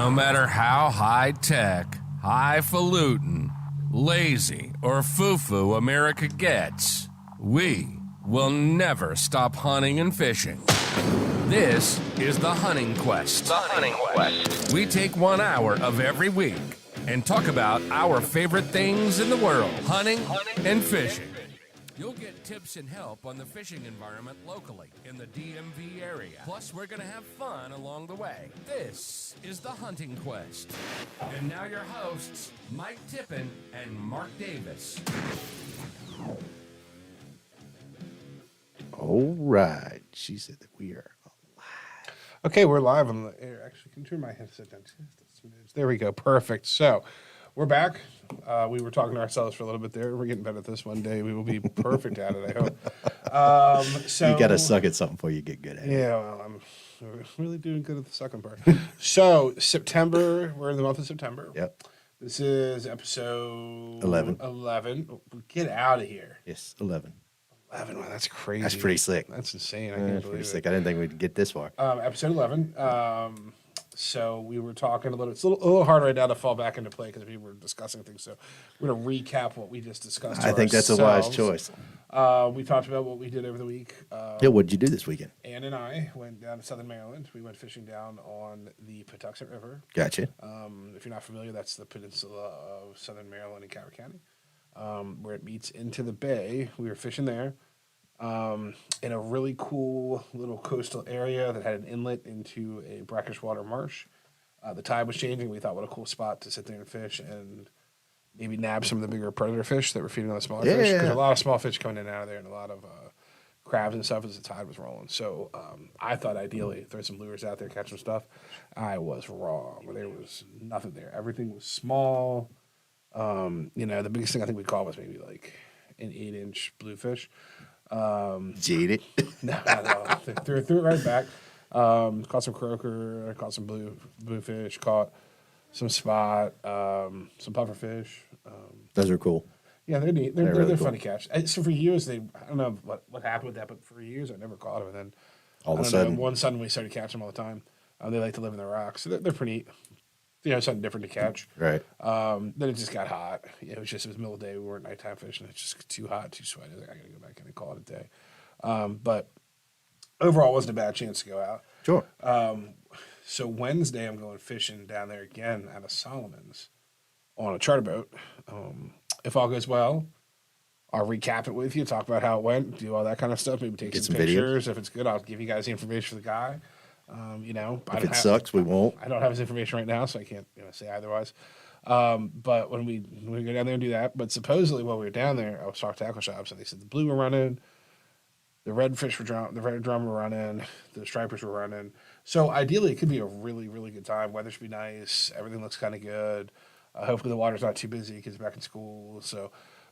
No matter how high-tech, highfalutin, lazy, or foo-foo America gets, we will never stop hunting and fishing. This is the Hunting Quest. The Hunting Quest. We take 1 hour of every week and talk about our favorite things in the world, hunting and fishing. You'll get tips and help on the fishing environment locally in the DMV area. Plus, we're going to have fun along the way. This is the Hunting Quest. And now your hosts, Mike Tippin and Mark Davis. All right. She said that we are live. Okay, we're live on the air. Actually, can you turn my headset down? There we go. Perfect. So, we're back. We were talking to ourselves for a little bit there. We're getting better at this one day. We will be perfect at it, I hope. So You got to suck at something before you get good at it. Yeah, well, I'm really doing good at the second part. So, September, we're in the month of September. Yep. This is episode 11. 11. Get out of here. Yes, 11. 11, wow, that's crazy. That's pretty sick. That's insane. I That's can't pretty believe sick. it. I didn't think we'd get this far. Episode 11. So we were talking a little. It's a little hard right now to fall back into play because we were discussing things. So we're going to recap what we just discussed. I think that's a wise choice. We talked about what we did over the week. Yeah, what did you do this weekend? Ann and I went down to Southern Maryland. We went fishing down on the Patuxent River. Gotcha. If you're not familiar, that's the peninsula of Southern Maryland and Coward County, where it meets into the bay. We were fishing there. In a really cool little coastal area that had an inlet into a brackish water marsh. The tide was changing. We thought, what a cool spot to sit there and fish and maybe nab some of the bigger predator fish that were feeding on the smaller fish. Because a lot of small fish coming in and out of there and a lot of crabs and stuff as the tide was rolling. So I thought ideally throw some lures out there, catch some stuff. I was wrong. There was nothing there. Everything was small. The biggest thing I think we caught was maybe like an 8-inch bluefish. Jaded. No. Threw it right back. Caught some croaker, caught some bluefish, caught some spot, some pufferfish. Those are cool. Yeah, they're neat. They're really fun to catch. So for years, I don't know what happened with that, but for years I never caught them. And then All of a sudden. one sudden we started catching them all the time. They like to live in the rocks, so they're pretty neat. Something different to catch. Right. Then it just got hot. It was middle of the day. We weren't nighttime fishing. It's just too hot, too sweaty. I was like, I gotta go back in and call it a day. But overall, it wasn't a bad chance to go out. Sure. So Wednesday, I'm going fishing down there again out of Solomon's on a charter boat. If all goes well, I'll recap it with you, talk about how it went, do all that kind of stuff. Maybe take some pictures. Videos. If it's good, I'll give you guys the information for the guy. If it sucks, we won't. I don't have his information right now, so I can't say otherwise. But when we go down there and do that, but supposedly while we were down there, I was talking to tackle shops, and they said the blue were running, the redfish were the red drum were running, the stripers were running. So ideally, it could be a really, really good time. Weather should be nice. Everything looks kind of good. Hopefully, the water's not too busy. Kids are back in school, so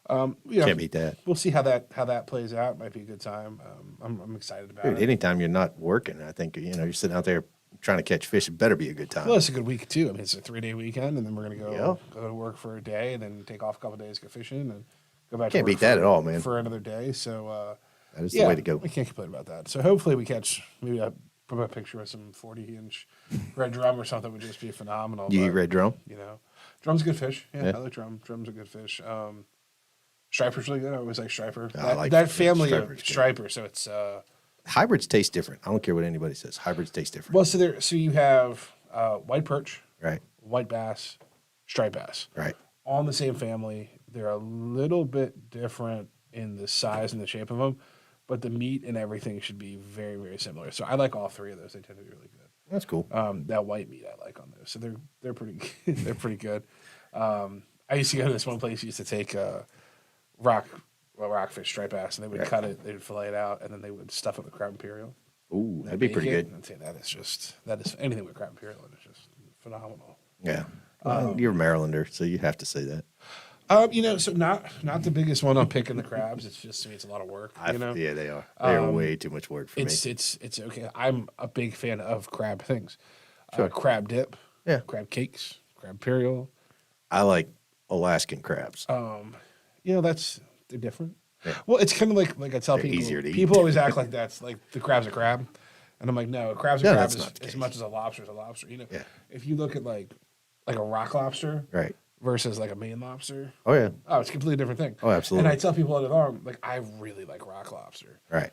can't beat that. We'll see how that plays out. Might be a good time. I'm excited about it. Anytime you're not working, I think you're sitting out there trying to catch fish. It better be a good time. Well, it's a good week too. I mean, it's a 3-day weekend, and then we're gonna go to work for a day, and then take off a couple of days, go fishing, and go back. Can't to work beat that at all, man. For another day, so that is the way to go. We can't complain about that. So hopefully we catch maybe put a picture of some 40-inch red drum or something would just be phenomenal. You eat red drum? Drum's a good fish. Yeah, I like drum. Drum's a good fish. Striper's really good. I always like striper. That family of striper. So it's hybrids taste different. I don't care what anybody says. Hybrids taste different. Well, so you have white perch, right? White bass, striped bass, right? All in the same family. They're a little bit different in the size and the shape of them, but the meat and everything should be very, very similar. So I like all three of those. They tend to be really good. That's cool. That white meat I like on those. So they're pretty they're pretty good. I used to go to this one place. Used to take rockfish, striped bass, and they would cut it, they would fillet it out, and then they would stuff it with crab imperial. Ooh, that'd be pretty good. I'd say that is anything with crab imperial is just phenomenal. Yeah, you're a Marylander, so you have to say that. So not the biggest one on picking the crabs. It's just to me, it's a lot of work. Yeah, they are. They're way too much work for me. It's okay. I'm a big fan of crab things. Sure. Crab dip. Yeah. Crab cakes. Crab imperial. I like Alaskan crabs. They're different. Yeah. Well, it's kind of like I tell people. Easier to eat. People always act like that's like the crab's a crab. And I'm like, no, a crab's a No, crab that's not the as case. much as a lobster is a lobster. You know, Yeah. if you look at like a rock lobster Right. versus like a Maine lobster, Oh yeah. oh, it's a completely different thing. Oh, absolutely. And I tell people all the time, like, I really like rock lobster. Right.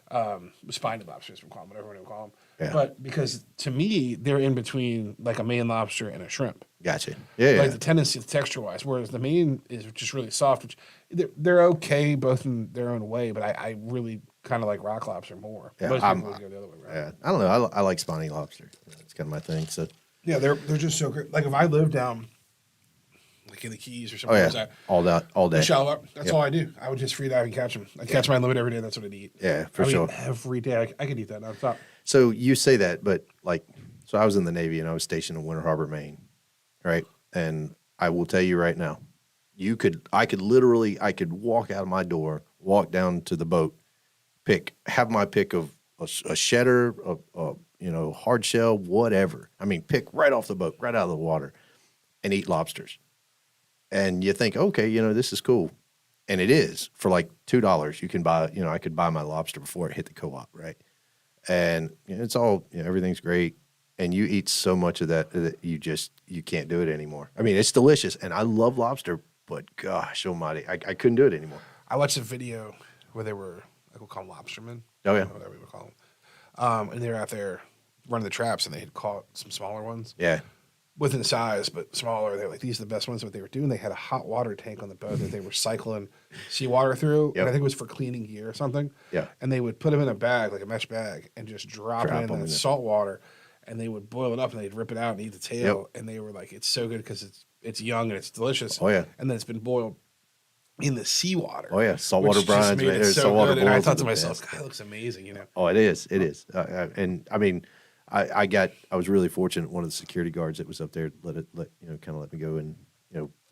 Spiny lobsters, we call them, whatever we call them. Yeah. But because to me, they're in between like a Maine lobster and a shrimp. Gotcha. Yeah. Like Yeah. the tendency, texture wise, whereas the Maine is just really soft. Which they're okay both in their own way, but I really kind of like rock lobster more. Yeah, Most I'm- people would go the other way around. Yeah. I don't know. I like spiny lobster. That's kind of my thing. So. Yeah, they're just so great. Like if I lived down like in the Keys or Oh something like yeah. that, All day. the shallow, that's Yep. all I do. I would just free dive and catch them. I catch my limit every day. That's what I'd eat. Yeah, for I would sure. eat every day. I could eat that nonstop. So you say that, but like, so I was in the Navy and I was stationed in Winter Harbor, Maine, right? And I will tell you right now, I could walk out of my door, walk down to the boat, have my pick of a shedder, hard shell, whatever. I mean, pick right off the boat, right out of the water, and eat lobsters. And you think, okay, this is cool. And it is for like $2. You can buy, I could buy my lobster before it hit the co-op, right? And it's all, everything's great. And you eat so much of that you can't do it anymore. I mean, it's delicious. And I love lobster, but gosh almighty, I couldn't do it anymore. I watched a video where they were, like we'll call them lobstermen. Oh, yeah. Whatever we would call them. And they were out there running the traps, and they had caught some smaller ones. Yeah. Within size, but smaller. They're like, these are the best ones. What they were doing, they had a hot water tank on the boat that they were cycling seawater through. Yep. And I think it was for cleaning gear or something. Yeah. And they would put them in a bag, like a mesh bag, and just drop it Drop in 'em that in there. salt water. And they would boil it up, and they'd rip it out and eat the tail. Yep. And they were like, it's so good because it's young and it's delicious. Oh, yeah. And then it's been boiled in the seawater. Oh, yeah. Saltwater which just brines, made man. it so Saltwater good. And I boils thought are to the myself, best. God, it looks amazing, Oh, it is. It is. And I mean, I was really fortunate. One of the security guards that was up there kind of let me go, and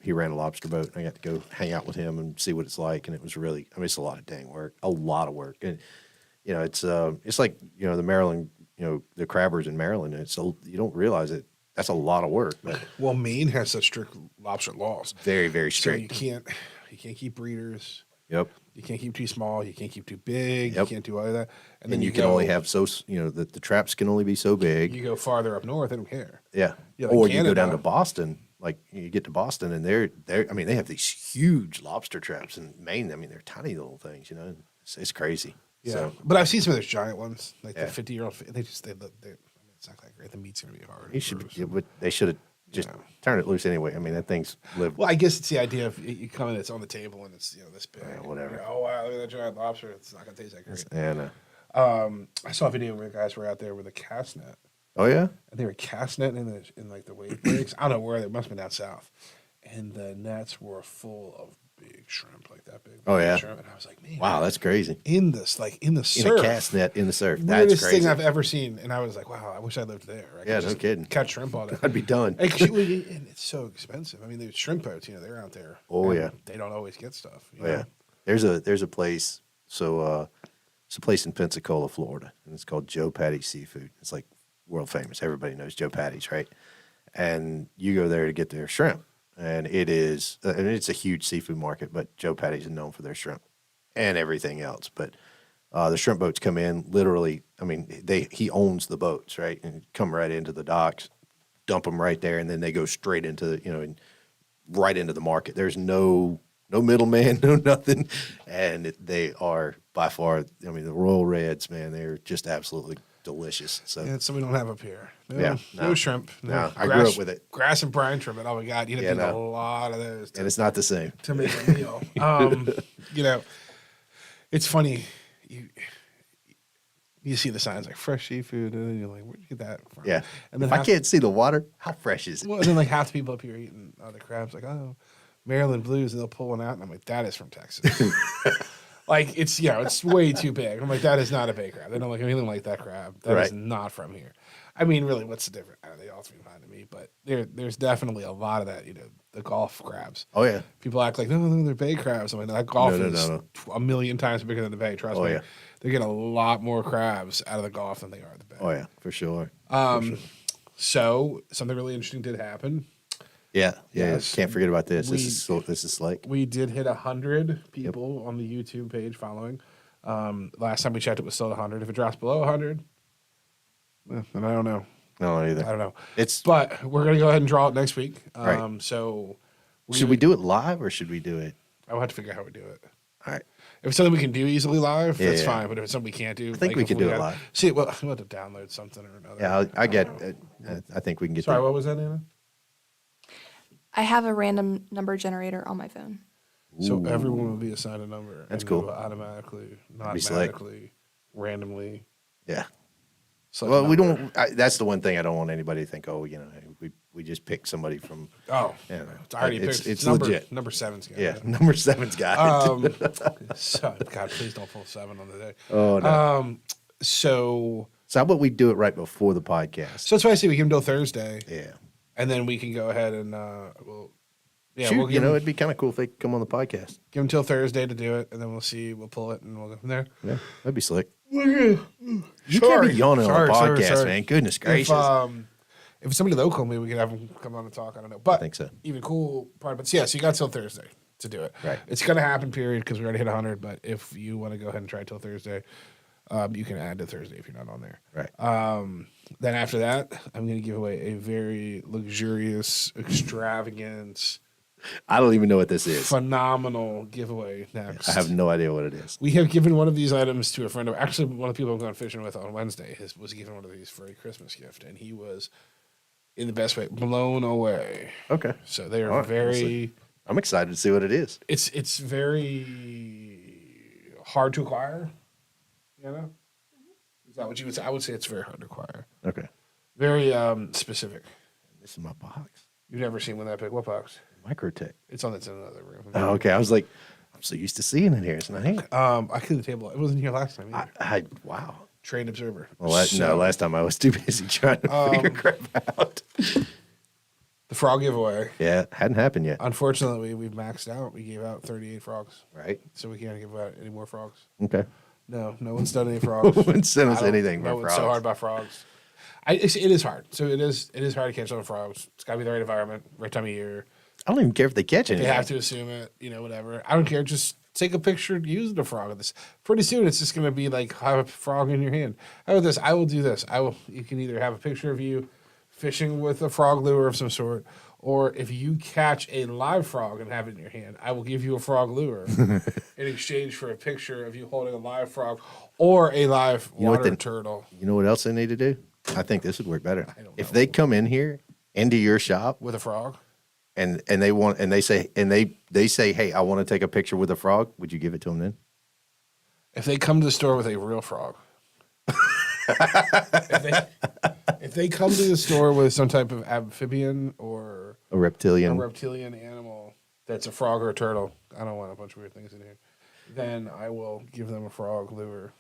he ran a lobster boat, and I got to go hang out with him and see what it's like. And it was really, I mean, it's a lot of work, and it's like the Maryland, the crabbers in Maryland. You don't realize it. That's a lot of work, but Well, Maine has such strict lobster laws. very, very So you strict. can't keep breeders. Yep. You can't keep too small. You can't keep too big. Yep. You can't do all of that. And And then you can only have the traps can only be so big. you go farther up north. They don't care. Yeah. Yeah, like Or you go down Canada. to Boston, like you get to Boston, and I mean, they have these huge lobster traps in Maine. I mean, they're tiny little things, it's crazy. Yeah, So but I've seen some of those giant ones, like Yeah. the 50-year-old. They look. I mean, it's not that great. The meat's gonna be hard. they should have just turned it loose anyway. I mean, that thing's lived. Well, I guess it's the idea of you come in, it's on the table, and it's this big. whatever. You go, oh wow, look at that giant lobster. It's not gonna taste that great. And I saw a video where guys were out there with a cast net. oh yeah, And they were cast netting in like the wave breaks. I don't know where they must have been down south. And the nets were full of big shrimp, like that big. Oh, yeah. Shrimp. And I was like, man, wow, that's crazy. in the In surf, a cast net in the surf, that's weirdest crazy. thing I've ever seen. And I was like, wow, I wish I lived there. I could Yeah, no just kidding. Catch shrimp all day. I'd be done. And it's so expensive. I mean, the shrimp boats, they're out there. Oh, and yeah. they don't always get stuff. Oh, yeah, there's a place. So it's a place in Pensacola, Florida, and it's called Joe Patty's Seafood. It's like world famous. Everybody knows Joe Patty's, right? And you go there to get their shrimp, and it's a huge seafood market. But Joe Patty's is known for their shrimp and everything else. But the shrimp boats come in literally. I mean, he owns the boats, right, and come right into the docks, dump them right there, and then they go straight into right into the market. There's no middleman, no nothing, and they are by far. I mean, the Royal Reds, man, they're just absolutely delicious. So Yeah, so we don't have up here. Yeah, no no. shrimp. No, I grew up with it. Grass and brine shrimp. Oh my God, you Yeah, have to eat a no. lot of those and it's not the same. to make a meal. It's funny. You see the signs like fresh seafood, and then you're like, where'd you get that from? Yeah, And then if I half- can't see the water, how fresh is it? Well, and then like half the people up here eating the crabs, like, oh, Maryland Blues, and they'll pull one out, and I'm like, that is from Texas. Like it's way too big. I'm like, that is not a bay crab. They don't look anything like that crab. That is Right. not from here. I mean, really, what's the difference? I don't know, they all seem fine to me, but there's definitely a lot of that. The Gulf crabs. Oh yeah, People act like no, they're bay crabs. I mean, that Gulf No, is no. a million times bigger than the bay. Trust Oh, me. yeah. They get a lot more crabs out of the Gulf than they are at the bay. oh yeah, for sure. So something really interesting did happen. Yeah. Yes. Can't forget about this. We- This is like We did hit 100 people on the YouTube page following. Last time we checked, it was still 100. If it drops below 100, And I don't know. No, either. I don't know. It's But we're gonna go ahead and draw it next week. Right. So should we do it live or should we do it? I will have to figure out how we do it. All right. If it's something we can do easily live, that's Yeah. fine. But if it's something we can't do, I think we if can do it had- live. See, well, we'll have to download something or another. Yeah, I get. don't know. I think we can get. Sorry, that. what was that, Anna? I have a random number generator on my phone. So everyone will be assigned a number. That's and cool. it will automatically, not be slick. automatically, randomly. Yeah. select Well, a we number. don't. That's the one thing I don't want anybody to think. Oh, we just pick somebody from. Oh, Yeah, it's already it's- picked. it's number, legit. Number 7's got Yeah, it. number 7's got it. So, God, please don't pull 7 on the day. Oh no. So So how about we do it right before the podcast? that's why I say we give them till Thursday, Yeah. and then we can go ahead and we'll. Yeah, Shoot, we'll give them, it'd be kind of cool if they could come on the podcast. give them till Thursday to do it, and then we'll see. We'll pull it, and we'll go from there. Yeah, that'd be slick. You You can't be yawning on the podcast, man. Goodness gracious. If somebody local, maybe we could have them come on and talk. I don't know, but I think so. Even cool part. But yeah, so you got till Thursday to do it. Right. It's gonna happen, period, because we already hit 100. But if you want to go ahead and try it till Thursday, you can add to Thursday if you're not on there. Right. Then after that, I'm gonna give away a very luxurious, extravagant, I don't even know what this is. phenomenal giveaway next. I have no idea what it is. We have given one of these items to a friend of actually one of the people I'm going fishing with on Wednesday was given one of these for a Christmas gift, and he was in the best way blown away. Okay. So they are All right, very. I'm excited to see what it is. It's very hard to acquire. You know, is that what you would say? I would say it's very hard to acquire. Okay. Very specific. This is my box. You've never seen one that big. What box? Microtech. It's in another room. Oh, okay. I was like, I'm so used to seeing it here. It's not here. I cleaned the table. It wasn't here last time either. Wow. Trained observer. Well, no, last time I was too busy trying to figure crap out. The frog giveaway. Yeah, hadn't happened yet. Unfortunately, we've maxed out. We gave out 38 frogs, Right. so we can't give out any more frogs. Okay. No one's done any frogs. No one sent us I don't- anything no but one's so frogs. hard about frogs. It is hard. So it is hard to catch little frogs. It's got to be the right environment, right time of year. I don't even care if they catch They anything. have to assume it, whatever. I don't care. Just take a picture using the frog. This pretty soon it's just gonna be like have a frog in your hand. How about this? I will do this. You can either have a picture of you fishing with a frog lure of some sort, or if you catch a live frog and have it in your hand, I will give you a frog lure in exchange for a picture of you holding a live frog or a live know what water the- turtle You know what else they need to do? I think this would work better. don't If know. they come in here into your shop with a frog. and they say, hey, I want to take a picture with a frog, would you give it to them then? If they come to the store with a real frog. if they come to the store with some type of amphibian or A reptilian. a reptilian animal that's a frog or a turtle, I don't want a bunch of weird things in here, then I will give them a frog lure.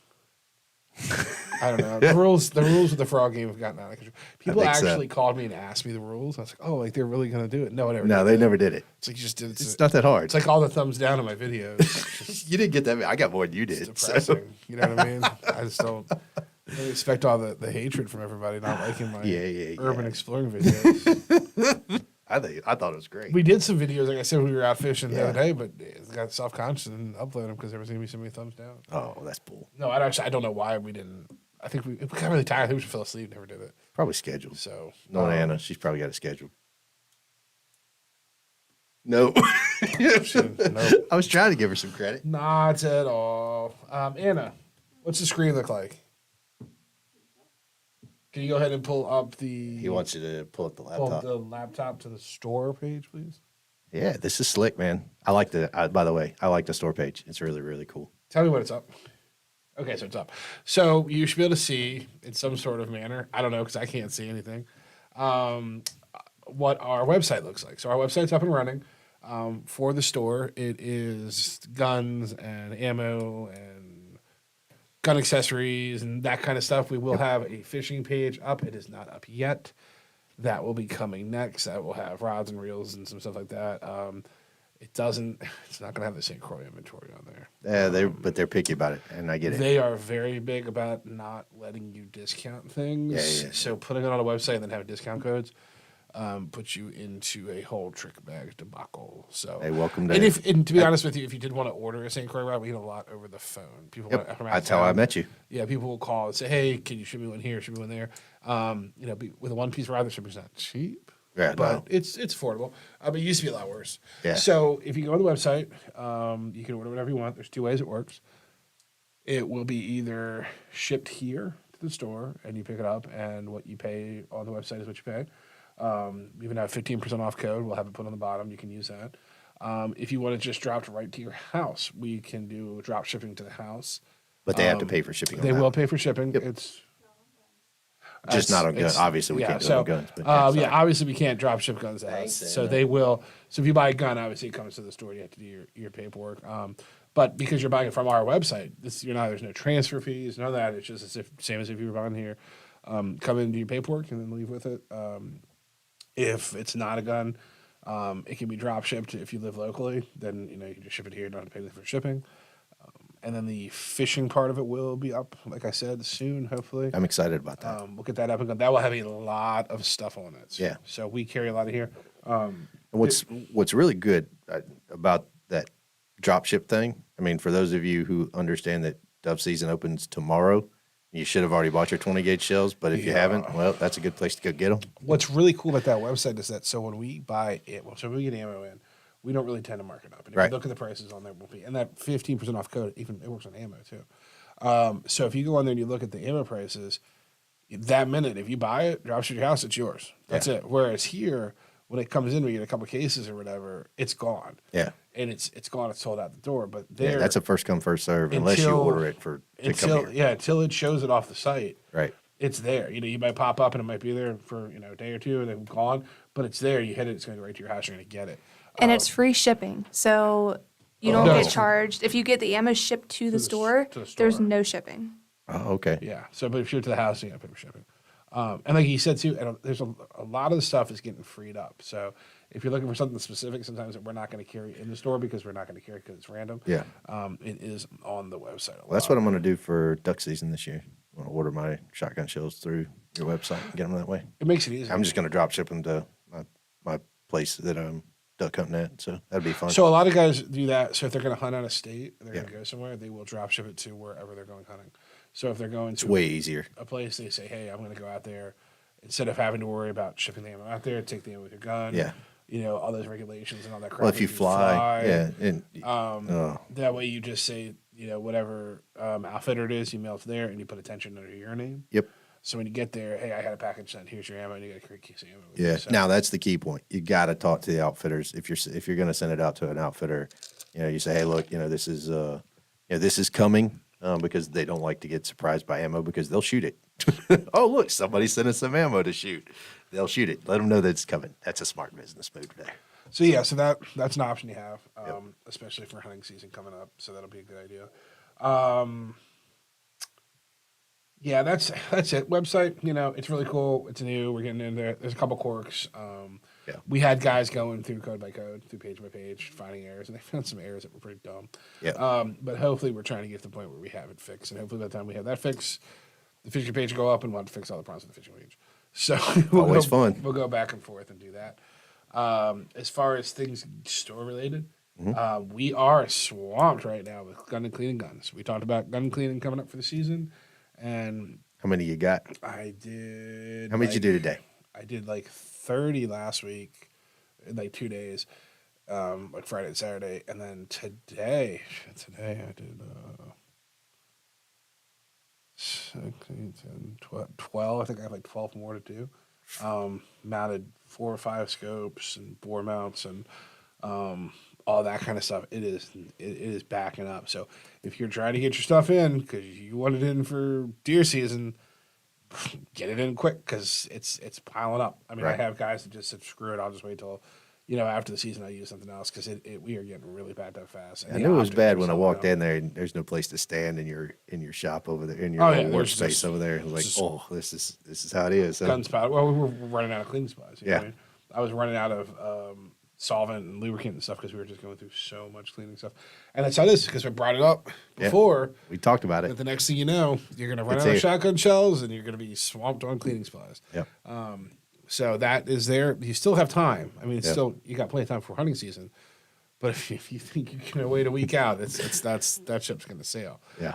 I don't know. The rules with the frog game have gotten out of control. People think so. actually called me and asked me the rules. I was like, oh, like they're really going to do it. No, whatever. No, they never did it. It's like you just did it. It's not that hard. It's like all the thumbs down on my videos. It's just You didn't get that. I got more than you it's did. depressing. So. You know what I mean? I just don't expect all the hatred from everybody not liking my Yeah. urban exploring videos. I thought it was great. We did some videos, like I said, we were out fishing the Yeah. other day, but it got self-conscious and uploaded them because there was going to be so many thumbs down. Oh, that's bull. No, I don't know why we didn't. I think we got really tired. I think we just fell asleep, never did it. Probably scheduled. So, No, Anna. She's probably got it scheduled. No. Nope. I was trying to give her some credit. Not at all. Anna, what's the screen look like? Can you go ahead and pull up the He wants you to pull up the pull laptop. the laptop to the store page, please? Yeah, this is slick, man. I like by the way, I like the store page. It's really, really cool. Tell me when it's up. Okay, so it's up. So you should be able to see in some sort of manner. I don't know because I can't see anything. What our website looks like. So our website's up and running. For the store, it is guns and ammo and gun accessories and that kind of stuff. We will have a fishing page up. It is not up yet. That will be coming next. That will have rods and reels and some stuff like that. It's not going to have the St. Croix inventory on there. Yeah, they're picky about it, and I get it. They are very big about not letting you discount things. Yeah. So putting it on a website and then having discount codes. put you into a whole trick bag debacle. So, Hey, welcome to- and to be honest with you, if you did want to order a St. Croix rod, we get a lot over the phone. People want to come out That's how I met you. Yeah, people will call and say, "Hey, can you ship me one here? Ship me one there." With a one-piece rod, the shipping's not cheap. Yeah, but no. it's affordable. But it used to be a lot worse. Yeah. So if you go on the website, you can order whatever you want. There's 2 ways it works. It will be either shipped here to the store and you pick it up, and what you pay on the website is what you pay. We even have 15% off code. We'll have it put on the bottom. You can use that. If you want it just dropped right to your house, we can do drop shipping to the house. But they have to pay for shipping. They on that. will pay for shipping. Yep. It's Just not on guns. it's- Obviously, we yeah, can't do it so, on guns. But obviously we can't drop ship guns to us. So they will. So if you buy a gun, obviously it comes to the store. You have to do your paperwork. But because you're buying it from our website, there's no transfer fees, none of that. It's just same as if you were buying here. Come in and do your paperwork and then leave with it. If it's not a gun, it can be drop shipped. If you live locally, then you can just ship it here, not have to pay for shipping. And then the fishing part of it will be up, like I said, soon, hopefully. I'm excited about that. We'll get that up and going. That will have a lot of stuff on it. Yeah. So we carry a lot of here. And what's really good about that drop ship thing, I mean, for those of you who understand that dove season opens tomorrow, you should have already bought your 20 gauge shells. But if you haven't, well, that's a good place to go get them. What's really cool about that website is that when we buy it, so when we get ammo in, we don't really tend to mark it up. And if Right. you look at the prices on there, and that 15% off code, even it works on ammo too. So if you go on there and you look at the ammo prices, that minute, if you buy it, drops to your house, it's yours. That's it. Whereas here, when it comes in, we get a couple cases or whatever, it's gone. Yeah. And it's gone. It's sold out the door. But Yeah, that's a first come, first serve, unless you order it to come here. until it shows it off the site. Right. It's there. You might pop up and it might be there for a day or two and then gone, but it's there. You hit it, it's going to go right to your house. You're going to get it. And it's free shipping. So you don't No. get charged. If you get the ammo shipped to the store, to the store. there's no shipping. Oh, okay. Yeah. So, but if you ship it to the house, you got to pay for shipping. And like you said too, there's a lot of the stuff is getting freed up. So if you're looking for something specific, sometimes that we're not going to carry in the store because we're not going to carry because it's random. Yeah. It is on the website. Well, that's what I'm going to do for duck season this year. I'm going to order my shotgun shells through your website and get them that way. It makes it easy. I'm just going to drop ship them to my place that I'm duck hunting at. So that'd be fun. So a lot of guys do that. So if they're going to hunt out of state, they're going Yeah. to go somewhere, they will drop ship it to wherever they're going hunting. So if they're going It's to way easier. a place, they say, "Hey, I'm going to go out there." Instead of having to worry about shipping the ammo out there, take the ammo with your gun. Yeah. All those regulations and all that crap. Well, if you fly, yeah. And, That way you just say, whatever outfitter it is, you mail it there and you put attention under your name. Yep. So when you get there, hey, I had a package sent. Here's your ammo, and you got a case of ammo. With Yeah. you. So, Now that's the key point. You got to talk to the outfitters. If you're going to send it out to an outfitter, you say, hey, look, this is coming because they don't like to get surprised by ammo because they'll shoot it. Oh, look, somebody sent us some ammo to shoot. They'll shoot it. Let them know that it's coming. That's a smart business move there. So that's an option you have, especially for hunting season coming up. So that'll be a good idea. Yeah, that's it. Website, it's really cool. It's new. We're getting in there. There's a couple quirks. Yeah. We had guys going through code by code, through page by page, finding errors, and they found some errors that were pretty dumb. Yeah. But hopefully we're trying to get to the point where we have it fixed, and hopefully by the time we have that fixed, the fishing page will go up, and we'll have to fix all the problems with the fishing page. So Always fun. We'll go back and forth and do that. As far as things store related, we are swamped right now with gun and cleaning guns. We talked about gun cleaning coming up for the season, and How many you got? I did. How many did you do today? I did like 30 last week in like 2 days, like Friday and Saturday, and then today I did 16, 10, 12. I think I have like 12 more to do. Mounted 4 or 5 scopes and bore mounts and all that kind of stuff. It is backing up. So if you're trying to get your stuff in because you want it in for deer season, get it in quick because it's piling up. I mean, Right. I have guys that just said, "Screw it, I'll just wait till after the season I use something else," because we are getting really backed up fast. And I the knew it was optics bad are when I selling walked out. in there and there's no place to stand in your shop over there, in your Oh, little yeah, there's workspace just- over there. Like, just- oh, this is how it is. So, Gun spot. Well, we were running out of cleaning supplies. You know Yeah. what I mean? I was running out of solvent and lubricant and stuff because we were just going through so much cleaning stuff. And that's how it is because we brought it up Yeah. before. we talked about But it. the next thing you know, you're going to run It's out of here. shotgun shells and you're going to be swamped on cleaning supplies. Yep. So that is there. You still have time. I mean, it's Yeah. still you got plenty of time for hunting season. But if you think you can wait a week out, that ship's going to sail. Yeah.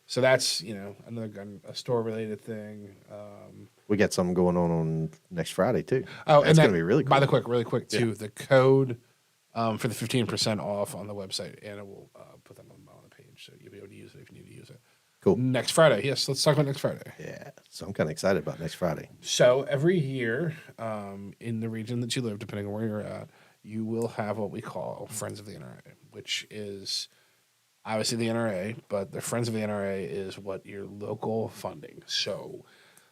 So that's a store related thing. We got something going on next Friday too. Oh, that's and going to be really cool. really quick too. The code for the 15% off on the website, and we'll put that on the page, so you'll be able to use it if you need to use it. Cool. Next Friday, yes. Let's talk about next Friday. Yeah. So I'm kind of excited about next Friday. So every year, in the region that you live, depending on where you're at, you will have what we call Friends of the NRA, which is obviously the NRA, but the Friends of the NRA is what your local funding. So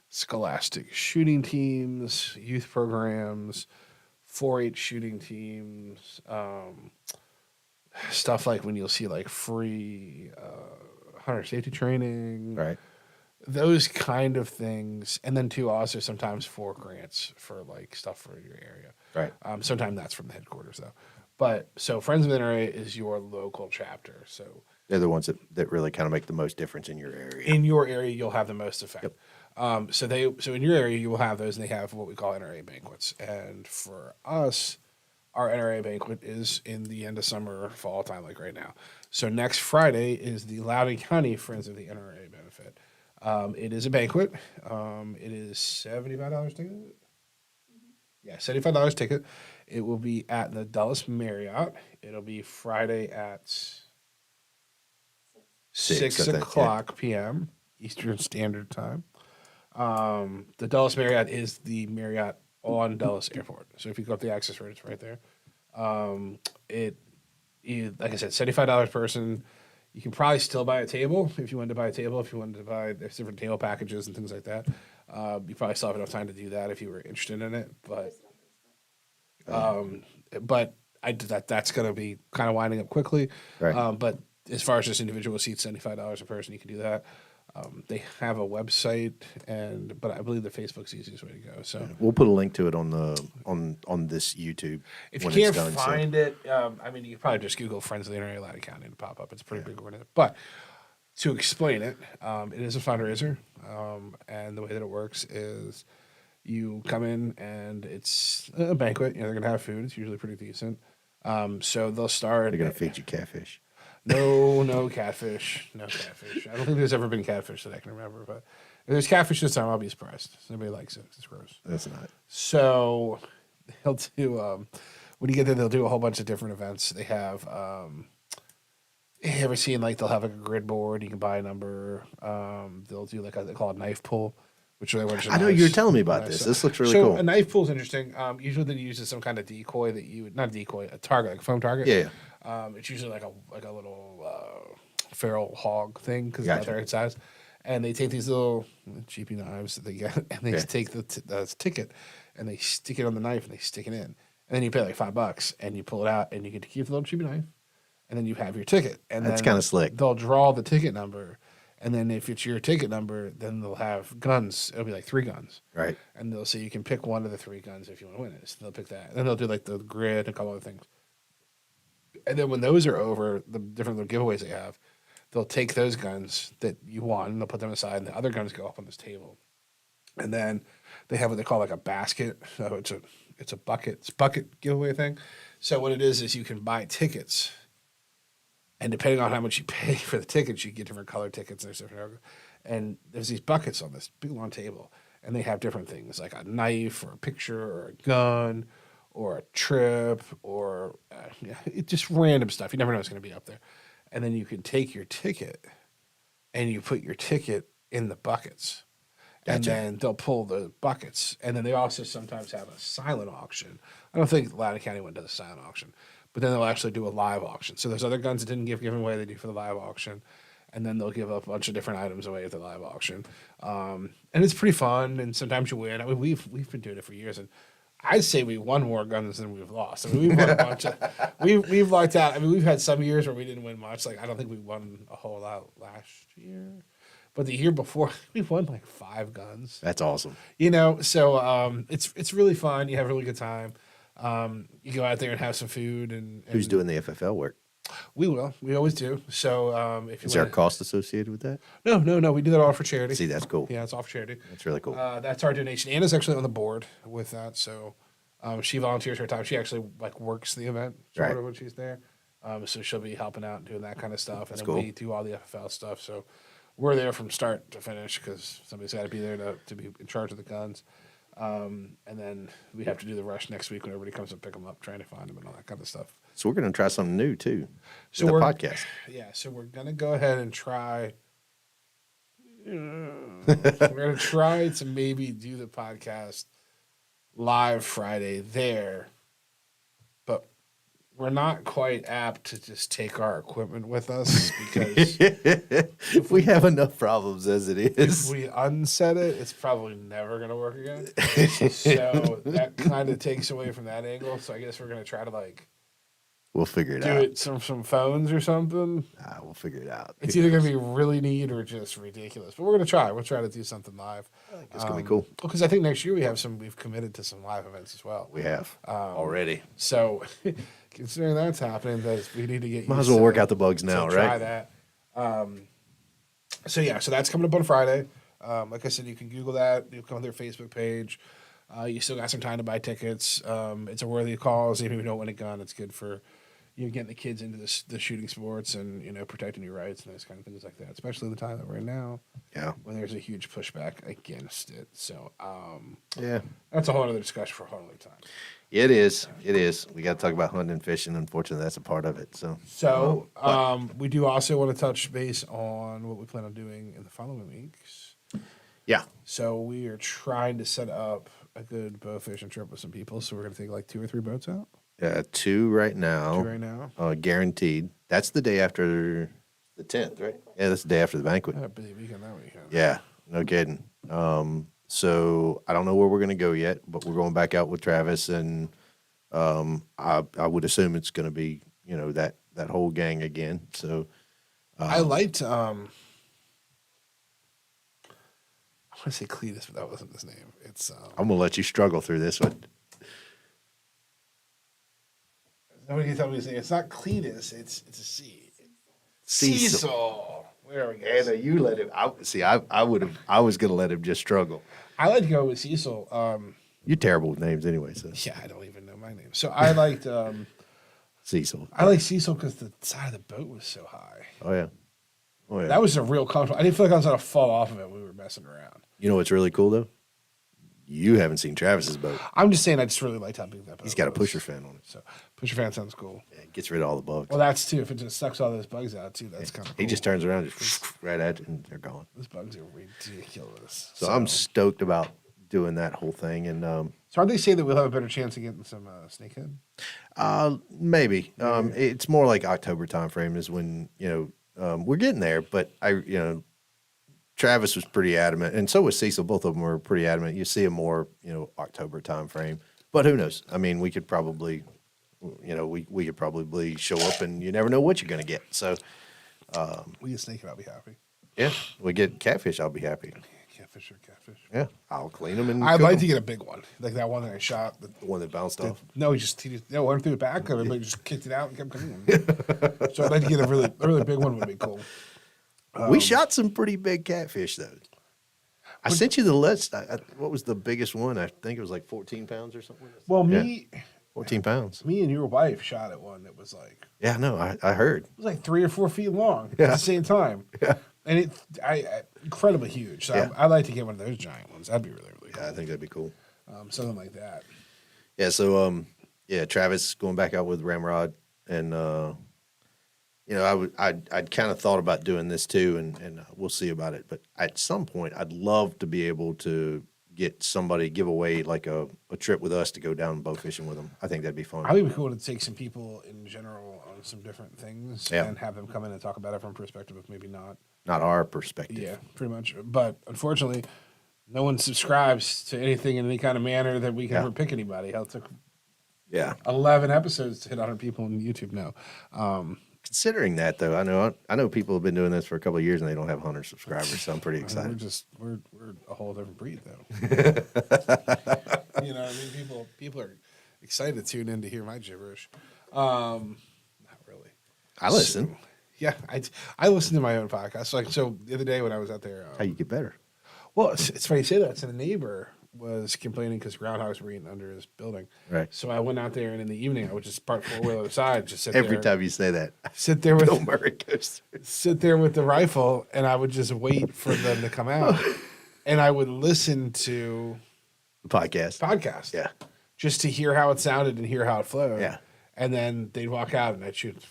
scholastic shooting teams, youth programs, 4-H shooting teams, stuff like when you'll see like free hunter safety training, Right. those kind of things. And then too, also sometimes for grants for like stuff for your area. Right. Sometimes that's from the headquarters though. But so Friends of the NRA is your local chapter. So They're the ones that really kind of make the most difference in your area. in your area, you'll have the most effect. So in your area, you will have those, and they have what we call NRA banquets. And for us, our NRA banquet is in the end of summer, fall time, like right now. So next Friday is the Loudoun County Friends of the NRA benefit. It is a banquet. It is $75 ticket. Yeah, $75 ticket. It will be at the Dulles Marriott. It'll be Friday at 6 I think, o'clock p.m. Eastern Standard Time. The Dulles Marriott is the Marriott on Dulles Airport. So if you go up the access road, it's right there. Like I said, $75 person. You can probably still buy a table if you wanted to buy a table. If you wanted to buy, there's different table packages and things like that. You probably still have enough time to do that if you were interested in it. But that's going to be kind of winding up quickly. Right. But as far as just individual seats, $75 a person, you can do that. They have a website, but I believe the Facebook's the easiest way to go. So We'll put a link to it on the on this YouTube. if you when can't it's done, find it, I mean, you can probably just Google Friends of the NRA Loudoun County and pop up. It's a pretty big word in it. But to explain it, it is a fundraiser, and the way that it works is you come in and it's a banquet. They're going to have food. It's usually pretty decent. So they'll start. They're going to feed you catfish. No catfish. No catfish. I don't think there's ever been catfish that I can remember. But if there's catfish this time, I'll be surprised. Nobody likes it. It's gross. That's not. So they'll do, when you get there, they'll do a whole bunch of different events. They have, you ever seen, like, they'll have like a grid board. You can buy a number. They'll do like they call it knife pull, which are I know you were telling me about this. This looks really so cool. a knife pull is interesting. Usually they use some kind of decoy that you would, not decoy, a target, like a foam target. Yeah. It's usually like a little feral hog thing because Gotcha. it's not their size. And they take these little cheapy knives that they get, and they take the ticket, and they stick it on the knife, and they stick it in. And then you pay like $5, and you pull it out, and you get to keep the little cheapy knife, and then you have your ticket. And That's then kinda slick. They'll draw the ticket number, and then if it's your ticket number, then they'll have guns. It'll be like 3 guns. Right. And they'll say you can pick one of the 3 guns if you want to win it. So they'll pick that. And then they'll do like the grid and a couple other things. And then when those are over, the different little giveaways they have, they'll take those guns that you won and they'll put them aside, and the other guns go up on this table. And then they have what they call like a basket. So it's a bucket giveaway thing. So what it is you can buy tickets, and depending on how much you pay for the tickets, you get different color tickets. And there's these buckets on this big long table, and they have different things like a knife or a picture or a gun or a trip or it's just random stuff. You never know what's going to be up there. And then you can take your ticket and you put your ticket in the buckets. And Gotcha. then they'll pull the buckets. And then they also sometimes have a silent auction. I don't think Loudoun County one does a silent auction, but then they'll actually do a live auction. So there's other guns that didn't give away they do for the live auction. And then they'll give up a bunch of different items away at the live auction. And it's pretty fun, and sometimes you win. I mean, we've been doing it for years, and I'd say we won more guns than we've lost. I mean, we've won a bunch of. We've lucked out. I mean, we've had some years where we didn't win much. Like I don't think we won a whole lot last year, but the year before we won like 5 guns. That's awesome. So it's really fun. You have a really good time. You go out there and have some food. And Who's doing the FFL work? We will. We always do. So if you Is there a wanna- cost associated with that? No. We do that all for charity. See, that's cool. Yeah, it's all for charity. That's really cool. That's our donation. Anna's actually on the board with that, so she volunteers her time. She actually like works the event sort Right. of when she's there. So she'll be helping out and doing that kind of stuff, and That's then cool. we do all the FFL stuff. So we're there from start to finish because somebody's got to be there to be in charge of the guns. And then we have to do the rush next week when everybody comes to pick them up, trying to find them and all that kind of stuff. So we're going to try something new too. So The we're podcast. Yeah, so we're gonna go ahead and try. We're gonna try to maybe do the podcast live Friday there, but we're not quite apt to just take our equipment with us because We have enough problems as it if is. we unset it, it's probably never gonna work again. So that kind of takes away from that angle. So I guess we're gonna try to like We'll figure it do out. it some phones or something. We'll figure it out. It's either going to be really neat or just ridiculous. But we're going to try. We'll try to do something live. It's going to be cool. Because I think next year we've committed to some live events as well. We have already. So considering that's happening, we need to get Might used as well to work it, out the bugs to now, try right? that. So that's coming up on Friday. Like I said, you can Google that. You come on their Facebook page. You still got some time to buy tickets. It's a worthy cause. Even if you don't win a gun, it's good for getting the kids into the shooting sports and protecting your rights and those kind of things like that. Especially the time that we're in now, Yeah. when there's a huge pushback against it. So Yeah. that's a whole other discussion for a whole other time. It is. It is. We got to talk about hunting and fishing. Unfortunately, that's a part of it. So, We do also want to touch base on what we plan on doing in the following weeks. yeah. So we are trying to set up a good bow fishing trip with some people. So we're going to take like 2 or 3 boats out. 2 right now. 2 right now. Guaranteed. That's the day after the 10th, right? Yeah, that's the day after the banquet. I had a busy weekend that weekend. Yeah, no kidding. So I don't know where we're going to go yet, but we're going back out with Travis, and I would assume it's going to be that whole gang again. So I liked. I want to say Cletus, but that wasn't his name. It's. I'm going to let you struggle through this one. Nobody can tell me his name. It's not Cletus. It's a C. Cecil. Cecil. There we go. Anna, you let him. I was going to let him just struggle. I like to go with Cecil. You're terrible with names anyway, so Yeah, I don't even know my name. So I liked. Cecil. I like Cecil because the side of the boat was so high. Oh yeah. Oh yeah. That was a real comfortable. I didn't feel like I was gonna fall off of it when we were messing around. You know what's really cool though? You haven't seen Travis's boat. I'm just saying, I just really liked how big that boat He's got a was. pusher fan on it. So pusher fan sounds cool. Yeah, it gets rid of all the bugs. Well, that's too. If it just sucks all those bugs out too, that's kind of cool. He just turns around, just right at it, and they're gone. Those bugs are ridiculous. So I'm stoked about doing that whole thing, and So aren't they saying that we'll have a better chance of getting some snakehead? maybe it's more like October timeframe is when we're getting there. But Travis was pretty adamant, and so was Cecil. Both of them were pretty adamant. You see a more October timeframe, but who knows? I mean, we could probably we could probably show up, and you never know what you're going to get. So We get snakehead, I'll be happy. yeah, we get catfish. I'll be happy. Catfish or catfish. Yeah, I'll clean them and I'd cook like 'em. to get a big one, like that one that I shot. The one that bounced off. No, he just went through the back of it, but he just kicked it out and kept coming. So I'd like to get a really big one. Would be cool. We shot some pretty big catfish though. I sent you the list. What was the biggest one? I think it was like 14 pounds or something. Well, Yeah, 14 pounds. me and your wife shot at one that was like Yeah, no, I heard. 3 or 4 feet long at Yeah. the same time. Yeah. And incredibly huge. So Yeah. I'd like to get one of those giant ones. That'd be really cool. Yeah, I think that'd be cool. Something like that. Yeah, so Travis going back out with Ramrod, and I'd kind of thought about doing this too, and we'll see about it. But at some point, I'd love to be able to get somebody give away like a trip with us to go down bow fishing with them. I think that'd be fun. I think it'd be cool to take some people in general on some different things Yeah. and have them come in and talk about it from a perspective of maybe not. Not our perspective. Yeah, pretty much. But unfortunately, no one subscribes to anything in any kind of manner that we can Yeah. ever pick anybody. Hell, it took Yeah. 11 episodes to hit 100 people on YouTube now. Considering that, though, I know people have been doing this for a couple of years and they don't have 100 subscribers, so I'm pretty We're excited. we're a whole different breed, though. I mean, people are excited to tune in to hear my gibberish. Not really. I listen. Yeah, I listen to my own podcast. Like, so the other day when I was out there, How you get better? well, it's funny you say that. So the neighbor was complaining because groundhogs were eating under his building. Right. So I went out there, and in the evening, I would just park 4-wheel aside, just sit Every there, time you say that, sit there Bill with Murray goes through. sit there with the rifle, and I would just wait for them to come out, and I would listen to The podcast. podcasts, Yeah. just to hear how it sounded and hear how it flowed. Yeah. And then they'd walk out, and I'd shoot.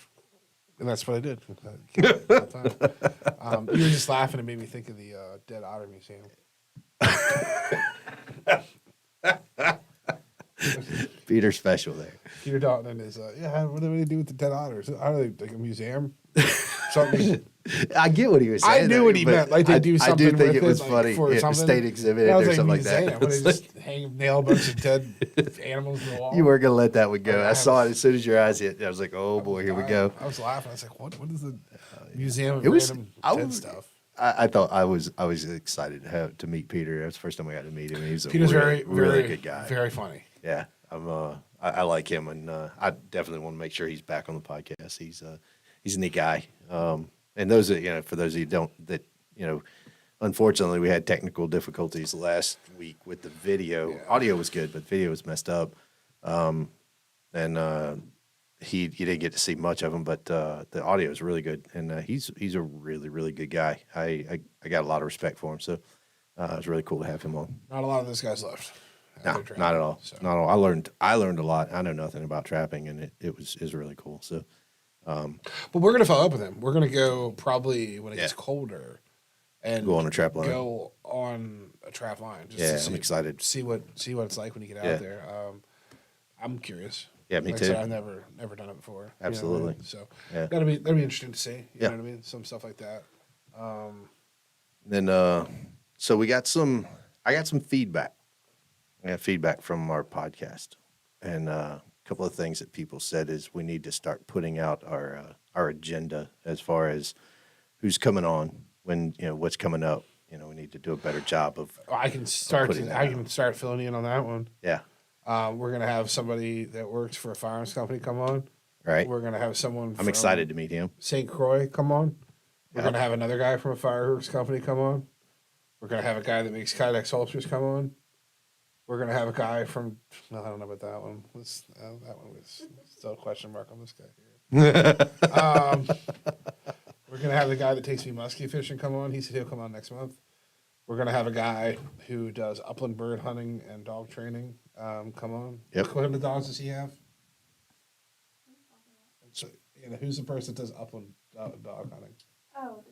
And that's what I did. You were just laughing. It made me think of the Dead Otter Museum. Peter special there. Peter Dalton and his, what do they do with the dead otters? Are they like a museum? Something. I get what he was saying. I knew what he but meant. Like they do something I do think with it was like, funny. for Yeah, something. state exhibit And I was or like, something museum, like that. where they It's just nail a bunch of dead animals on the wall. You weren't gonna let that one go. I I saw it was- as soon as your eyes hit. I was like, "Oh boy, here we go." I was laughing. I was like, what is the museum of It was- random I dead was- stuff? I thought I was excited to meet Peter. That was the first time I got to meet him. He was a Peter's really, really very good guy. Very funny. Yeah, I like him, and I definitely want to make sure he's back on the podcast. He's a neat guy. And those are, for those of you who don't, unfortunately we had technical difficulties last week with the video. Yeah. Audio was good, but video was messed up. He didn't get to see much of him, but the audio is really good, and he's a really, really good guy. I got a lot of respect for him, so it was really cool to have him on. Not a lot of those guys left. No, after trapping, not at all. so. Not at all. I learned a lot. I know nothing about trapping, and it was really cool. So But we're gonna follow up with him. We're gonna go probably when it gets Yeah. colder, and Go on a trap line. Go on a trap line. Just Yeah, to I'm excited. See what it's like when you get Yeah. out there. I'm curious. Yeah, me Like I too. said, I've never done it before. You know what I Absolutely. mean? So Yeah. that'll be interesting to see. You Yeah. know what I mean? Some stuff like that. Then so I got some feedback. We have feedback from our podcast, and a couple of things that people said is we need to start putting out our agenda as far as who's coming on, when what's coming up. We need to do a better job of I can start. putting that I out. can start filling in on that one. yeah, We're gonna have somebody that works for a firearms company come on. right. We're gonna have someone. I'm from excited to meet him. St. Croix come on. We're Yeah. gonna have another guy from a fireworks company come on. We're gonna have a guy that makes Kydex holsters come on. We're gonna have a guy from I don't know about that one. That one was still a question mark on this guy here. We're gonna have the guy that takes me muskie fishing come on. He said he'll come on next month. We're gonna have a guy who does upland bird hunting and dog training come on. Yep. What kind of dogs does he have? So, who's the person that does upland dog hunting? Oh,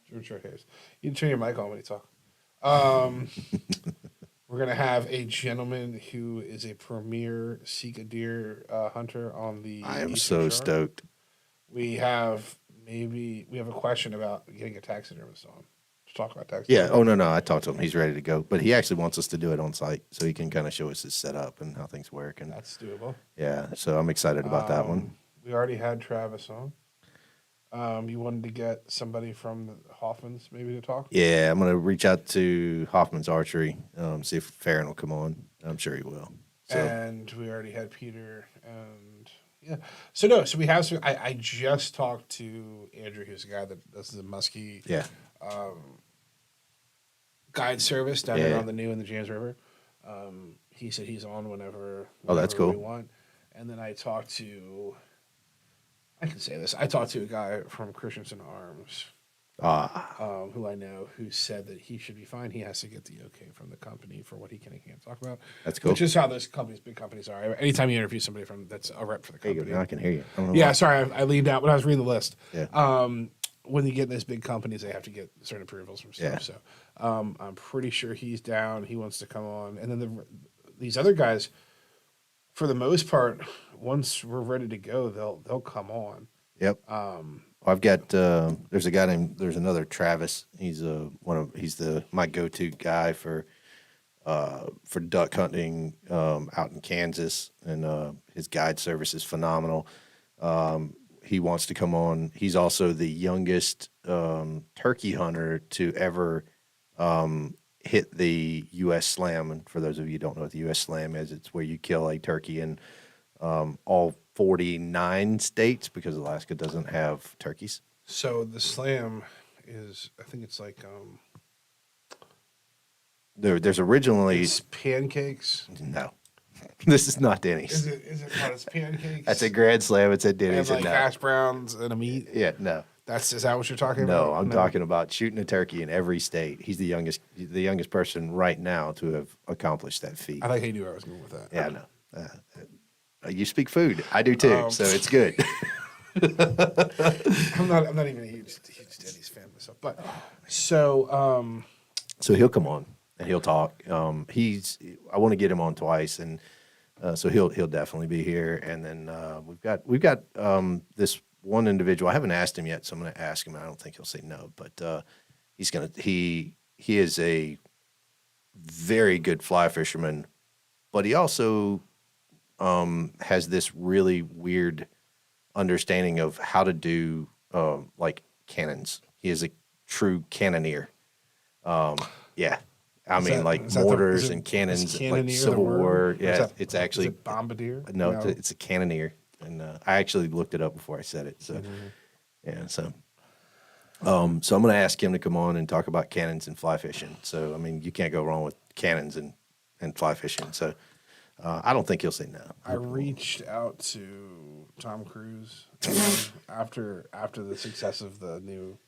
Jim Shorthairs. You can turn your mic on when you talk. We're going to have a gentleman who is a premier Sika deer hunter on the I am Eastern so Shore. stoked. We have a question about getting a taxidermist on. Let's talk about Yeah. taxidermy. Oh no, I talked to him. He's ready to go, but he actually wants us to do it on site so he can kind of show us his setup and how things work. And That's doable. yeah, so I'm excited about that one. We already had Travis on. You wanted to get somebody from the Hoffmans maybe to talk? Yeah, I'm gonna reach out to Hoffman's Archery, see if Farron will come on. I'm sure he will. So And we already had Peter and yeah. So we have some I just talked to Andrew, who's the guy that does the Muskie yeah, guide service down there Yeah. on the New and the James River. He said he's on whenever Oh, that's we cool. want. And then I talked to I talked to a guy from Christensen Arms, who I know, who said that he should be fine. He has to get the okay from the company for what he can and can't talk about. That's cool. Which is how those big companies are. Anytime you interview somebody that's a rep for the there you company. go. Now I can hear you. I don't know Yeah, why. sorry, I leaned out when I was reading the list. Yeah. When you get in those big companies, they have to get certain approvals from stuff. Yeah. So I'm pretty sure he's down. He wants to come on. And then these other guys, for the most part, once we're ready to go, they'll come on. Yep. I've got there's another Travis. He's my go-to guy for duck hunting out in Kansas, and his guide service is phenomenal. He wants to come on. He's also the youngest turkey hunter to ever hit the U.S. Slam. And for those of you who don't know what the U.S. Slam is, it's where you kill a turkey in all 49 states because Alaska doesn't have turkeys. So the slam is, I think it's like There's originally it's pancakes. no. This is not Denny's. Is it not? It's pancakes. That's a Grand Slam. It's at and Denny's. like And no. hash browns and a meat. Yeah, no. Is that what you're talking about? No, I'm talking about shooting a turkey in every state. He's the youngest person right now to have accomplished that feat. I like how you knew where I was going with that. Yeah, I know. You speak food. I do too, so it's good. I'm not even a huge Denny's fan myself, but so So he'll come on and he'll talk. I want to get him on twice, and so he'll definitely be here. And then we've got this one individual. I haven't asked him yet, so I'm going to ask him. I don't think he'll say no, but he is a very good fly fisherman, but he also has this really weird understanding of how to do like cannons. He is a true cannoneer. Yeah. I mean, like mortars and cannons, like Civil War. Yeah, it's actually is it bombardier. No, it's a cannoneer, and I actually looked it up before I said it. So, yeah, so I'm going to ask him to come on and talk about cannons and fly fishing. So, I mean, you can't go wrong with cannons and fly fishing. So, I don't think he'll say no. I reached out to Tom Cruise after the success of the new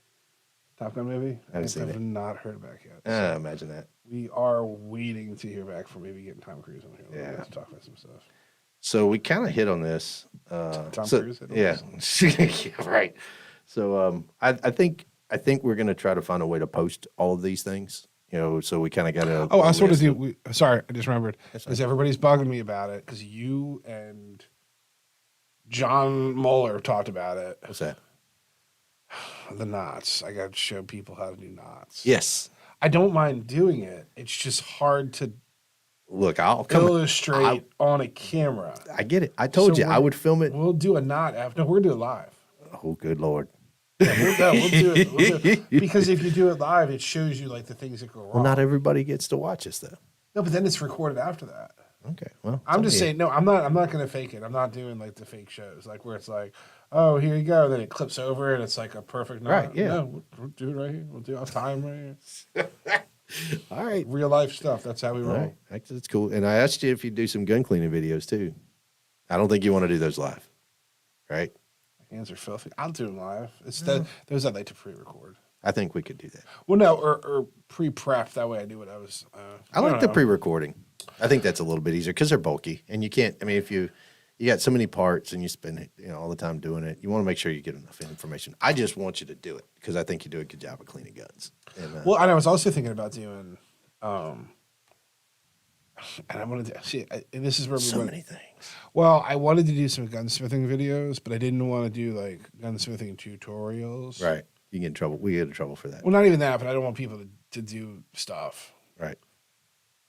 Top Gun movie. I haven't seen I've it. not heard back yet. So Imagine that. we are waiting to hear back from maybe getting Tom Cruise on here. Yeah. To talk about some stuff. So we kind of hit on this. Tom Cruise hit on yeah. Yeah, right. So I think we're going to try to find a way to post all of these things. You know, so we kind of got to. Oh, I sort of do. Sorry, I just remembered because everybody's bugging me about it because you and John Mueller talked about it. What's that? The knots. I got to show people how to do knots. Yes. I don't mind doing it. It's just hard to Look, I'll come. illustrate on a camera. I get it. I told you I would film it. We'll do a knot after. No, we're gonna do it live. Oh, good Lord. Yeah, we'll do it. We'll do it. Because if you do it live, it shows you like the things that go wrong. Well, not everybody gets to watch us though. No, but then it's recorded after that. Okay. Well, I'm just saying. No, I'm not gonna fake it. I'm not doing like the fake shows, like where it's like, oh, here you go, then it clips over and it's like a perfect knot. Right, yeah. No, we'll do it right here. I'll tie him right here. All right. Real life stuff. That's how we roll. All right. That's cool. And I asked you if you do some gun cleaning videos too. I don't think you want to do those live, right? My hands are filthy. I'll do them live. It's Mm-hmm. those I like to pre-record. I think we could do that. Well, no, or pre-prep. That way I knew what I was. I like the pre-recording. I think that's a little bit easier because they're bulky, and you can't. I mean, if you got so many parts and you spend all the time doing it, you want to make sure you get enough information. I just want you to do it because I think you do a good job of cleaning guns. And, Well, and I was also thinking about doing, and I wanted to see, and this is where we so went. many things. Well, I wanted to do some gunsmithing videos, but I didn't want to do like gunsmithing tutorials. Right. You get in trouble. We get in trouble for that. Well, not even that, but I don't want people to do stuff Right.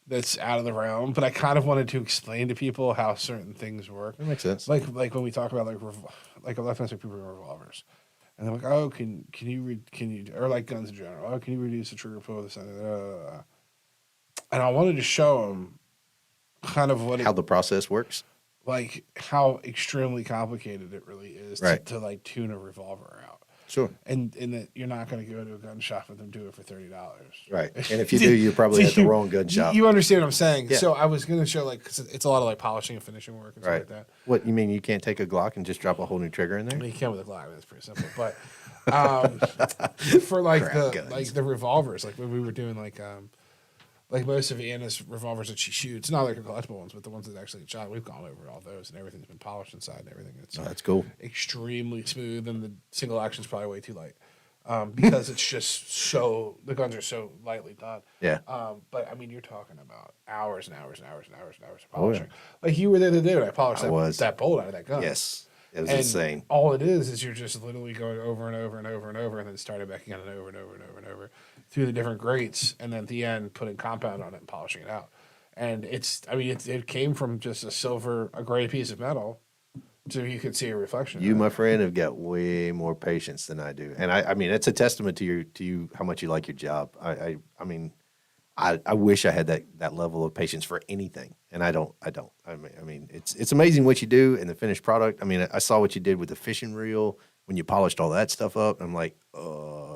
that's out of the realm. But I kind of wanted to explain to people how certain things work. That makes sense. Like when we talk about like a lot of times like people bring revolvers, and they're like, oh, can you or like guns in general? Oh, can you reduce the trigger pull? This and I wanted to show them kind of How the process works. like how extremely complicated it really is Right. to like tune a revolver out. Sure. And that you're not going to go to a gun shop and them do it for $30. Right. And if you do, you're probably at the wrong gun shop. You understand what I'm saying? Yeah. So I was going to show like 'cause it's a lot of like polishing and finishing work and stuff Right. like that. What you mean? You can't take a Glock and just drop a whole new trigger in I there? mean, you can with a Glock. It's pretty simple. But for like Crap guns. the revolvers, like when we were doing like most of Anna's revolvers that she shoots, not like her collectible ones, but the ones that actually get shot, we've gone over all those and everything's been polished inside and everything. It's Oh, that's cool. extremely smooth, and the single action's probably way too light because it's just the guns are so lightly done. Yeah. But I mean, you're talking about hours and hours and hours and hours and hours of Oh, yeah. polishing. Like you were there the day when I polished I was. that bolt out of that gun. Yes. It was And insane. all it is you're just literally going over and over and over and over, and then starting back again and over and over and over and over through the different grates, and then at the end putting compound on it and polishing it out. And it came from just a gray piece of metal, so you could see a reflection. You, of it. my friend, have got way more patience than I do, and I mean, it's a testament to you how much you like your job. I mean, I wish I had that level of patience for anything, and I don't. I mean, it's amazing what you do and the finished product. I mean, I saw what you did with the fishing reel when you polished all that stuff up. I'm like,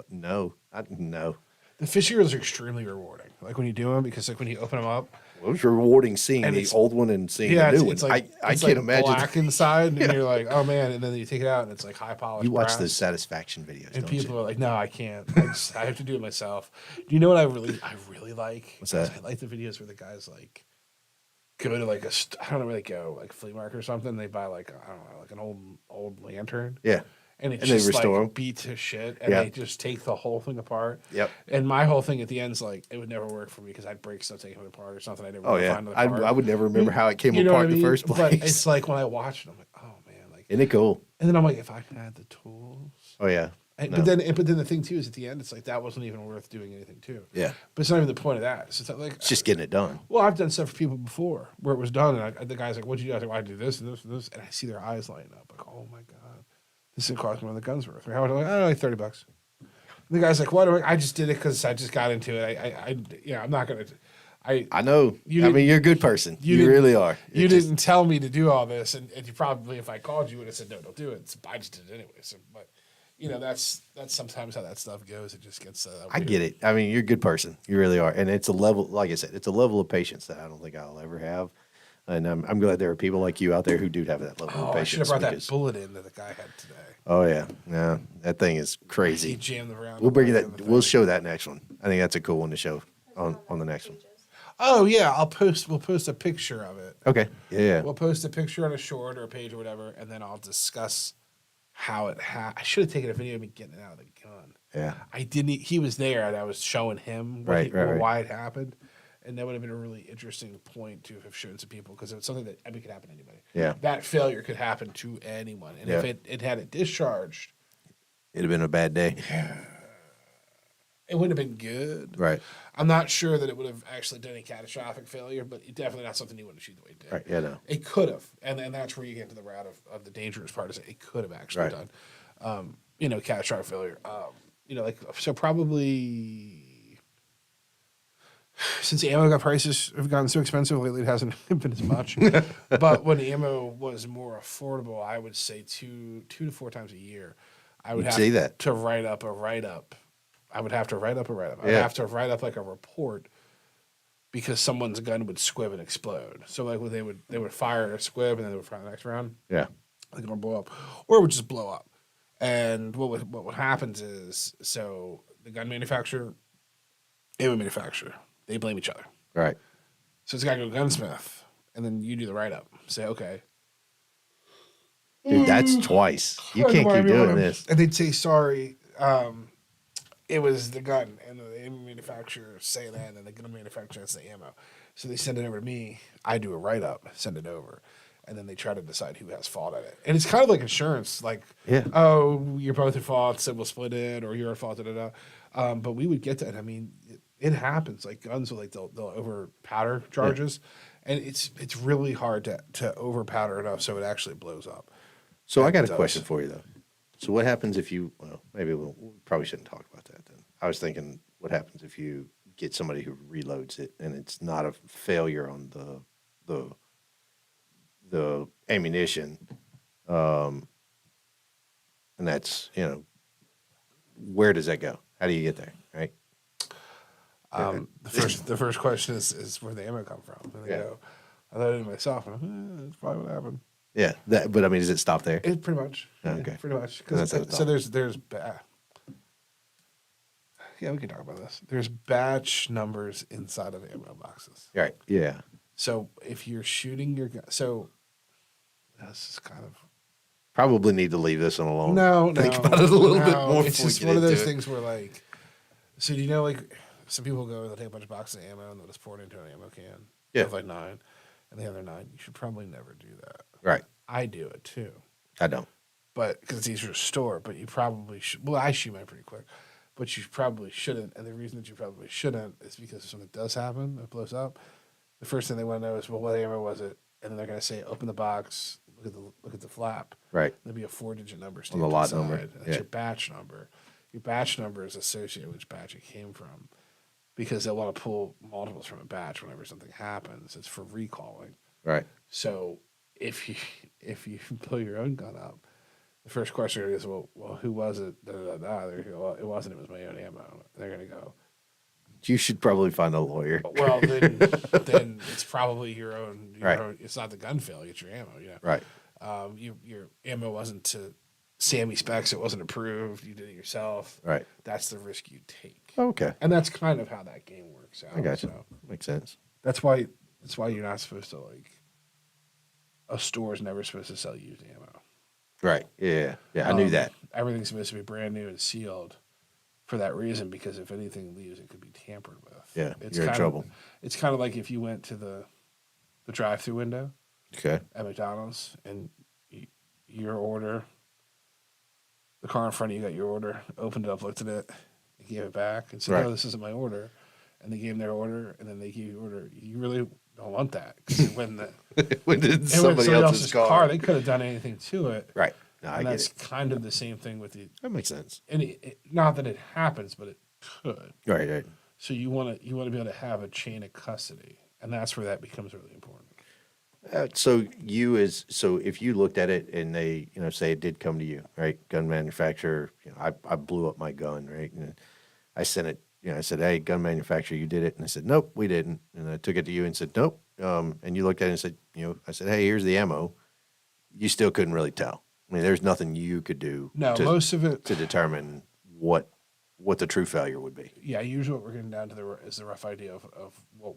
no, no. The fishing reels are extremely rewarding. Like when you do them, because like when you open them up, Well, it was rewarding seeing And the it's- old one and seeing yeah, the new it's one. like I it's can't like imagine. black inside, and you're like, oh man, and then you take it out, and it's like high polished. You watch brass. those satisfaction videos, And don't people you? are like, no, I can't. I have to do it myself. Do you know what I really like? What's that? I like the videos where the guys like go to like I don't know where they go, like a flea market or something. They buy like, I don't know, like an old lantern. Yeah. And it's And they just restore 'em. like beat to shit, and Yeah. they just take the whole thing apart. Yep. And my whole thing at the end's like, it would never work for me because I'd break stuff taking it apart or something. I never Oh really yeah. find another part. I would never remember how it came You know apart what I in the mean? first place. But it's like when I watch it, I'm like, oh man, like. Isn't it cool? And then I'm like, if I had the tools. Oh yeah. But then the thing too is at the end, it's like that wasn't even worth doing anything to. Yeah. But it's not even the point of that. It's like It's just getting it done. well, I've done stuff for people before where it was done, and the guy's like, "What'd you do?" I was like, well, "I do this and this and this," and I see their eyes lighting up, like, "Oh my god, this is gonna cost more than the gun's worth." Or how much? I'm like, "Oh, like $30." And the guy's like, "Why do I just did it because I just got into it. I'm not gonna." I know. You I mean, didn't- you're a good person. You didn't- really are. You It just- didn't tell me to do all this, and you probably, if I called you, would have said, "No, don't do it." So I just did it anyway. So, but you know, that's sometimes how that stuff goes. It just gets. I get it. I mean, you're a good person. You really are. And it's a level, like I said, it's a level of patience that I don't think I'll ever have. And I'm glad there are people like you out there who do have that level of Oh, I should have patience. brought that because- bullet in that the guy had today. Oh yeah, yeah, that thing is He crazy. jammed the round. We'll bring you back in that. the We'll thing. show that next one. I think that's a cool one to show on the next one. Oh yeah, We'll post a picture of it. Okay. Yeah. We'll post a picture on a short or a page or whatever, and then I'll discuss how it. I should have taken a video of me getting it out of the gun. Yeah. I didn't. He was there, and I was showing him Right, right. why it happened, and that would have been a really interesting point to have shown some people because it's something that could happen to anybody. Yeah. That failure could happen to anyone, and if Yeah. it had it discharged, It'd have been a bad day. it wouldn't have been good. Right. I'm not sure that it would have actually done any catastrophic failure, but it definitely not something you would have shoot the way it did. Right. Yeah. No. It could have, and that's where you get into the route of the dangerous part is it could have actually Right. done, catastrophic failure. Like so probably since ammo prices have gotten so expensive lately, it hasn't been as much. But when ammo was more affordable, I would say two to four times a year, I would You'd have see that. to write up a write up. I would have to write up a write up. I would Yeah. have to write up like a report because someone's gun would squib and explode. So like when they would fire a squib and then they would fire the next round, Yeah. the gun would blow up, or it would just blow up. And what happens is so the gun manufacturer, ammo manufacturer, they blame each other. Right. So it's got to go gunsmith, and then you do the write up. Say okay, Dude, that's twice. You can't keep doing this. And they'd say sorry. It was the gun, and the ammo manufacturer say that, and then the gun manufacturer has the ammo. So they send it over to me. I do a write up, send it over, and then they try to decide who has fault at it. And it's kind of like insurance, like, Yeah. oh, you're both at fault, so we'll split it, or you're at fault, da da da. But we would get that. I mean, it happens. Like guns will they'll over powder charges, and it's really hard to over powder enough so it actually blows up. So I It got a does. question for you though. So what happens if you? Well, maybe we probably shouldn't talk about that then. I was thinking, what happens if you get somebody who reloads it and it's not a failure on the ammunition, and that's where does that go? How do you get there? Right. The first question is where the ammo come from? And they Yeah. go, I thought it myself. And that's probably what happened. Yeah. But I mean, does it stop there? It pretty much. Okay. Yeah, pretty much. That's what I So thought. there's yeah, we can talk about this. There's batch numbers inside of ammo boxes. Right. Yeah. So if you're shooting your gun, so this is kind of Probably need to leave this one alone. no. Think about it a little bit more It's before we just get one of into those it. things where like, so do you know like some people go they'll take a bunch of boxes of ammo and they'll just pour it into an ammo can. Yeah. Of like 9, and the other 9. You should probably never do that. Right. I do it too. I don't. But because it's easier to store, but you probably should. Well, I shoot mine pretty quick, but you probably shouldn't. And the reason that you probably shouldn't is because if something does happen, it blows up. The first thing they want to know is, well, what ammo was it? And then they're going to say, open the box, look at the flap. Right. There'll be a 4-digit number On the lot number, That's yeah. your batch number. Your batch number is associated with which batch it came from. because they'll want to pull multiples from a batch whenever something happens. It's for recalling. Right. So if you blow your own gun up, the first question is, well, who was it? Da, da, da, da. They're gonna go, well, it wasn't. It was my own ammo. They're gonna go, You should probably find a lawyer. well, then it's probably your own. Right. It's not the gun failure. It's your ammo. You know. Right. Your ammo wasn't to SAMI specs. It wasn't approved. You did it yourself. Right. That's the risk you take. Okay. And that's kind of how that game works out. I got you. So Makes sense. that's why you're not supposed to a store is never supposed to sell used ammo. Right. Yeah. Yeah. I knew that. Everything's supposed to be brand new and sealed for that reason, because if anything leaves, it could be tampered with. Yeah. It's You're in kind trouble. It's kind of like if you went to the drive-through window Okay. at McDonald's and your order, the car in front of you got your order, opened it up, looked at it, and gave it back and said, Right. "No, this isn't my order." And they gave them their order, and then they gave you your order. You really don't want that, because when When somebody else's car. they could have done anything to it. Right. No, I And get that's it. kind of the same thing with the. That makes sense. And not that it happens, but it could. Right. Right. So you want to be able to have a chain of custody, and that's where that becomes really important. So if you looked at it and they, say it did come to you, right? Gun manufacturer, I blew up my gun, right? And I sent it, I said, hey, gun manufacturer, you did it. And they said, nope, we didn't. And I took it to you and said, nope. And you looked at it and said, I said, hey, here's the ammo. You still couldn't really tell. I mean, there's nothing you could do Most of it to determine what the true failure would be. Yeah, usually what we're getting down to is the rough idea of what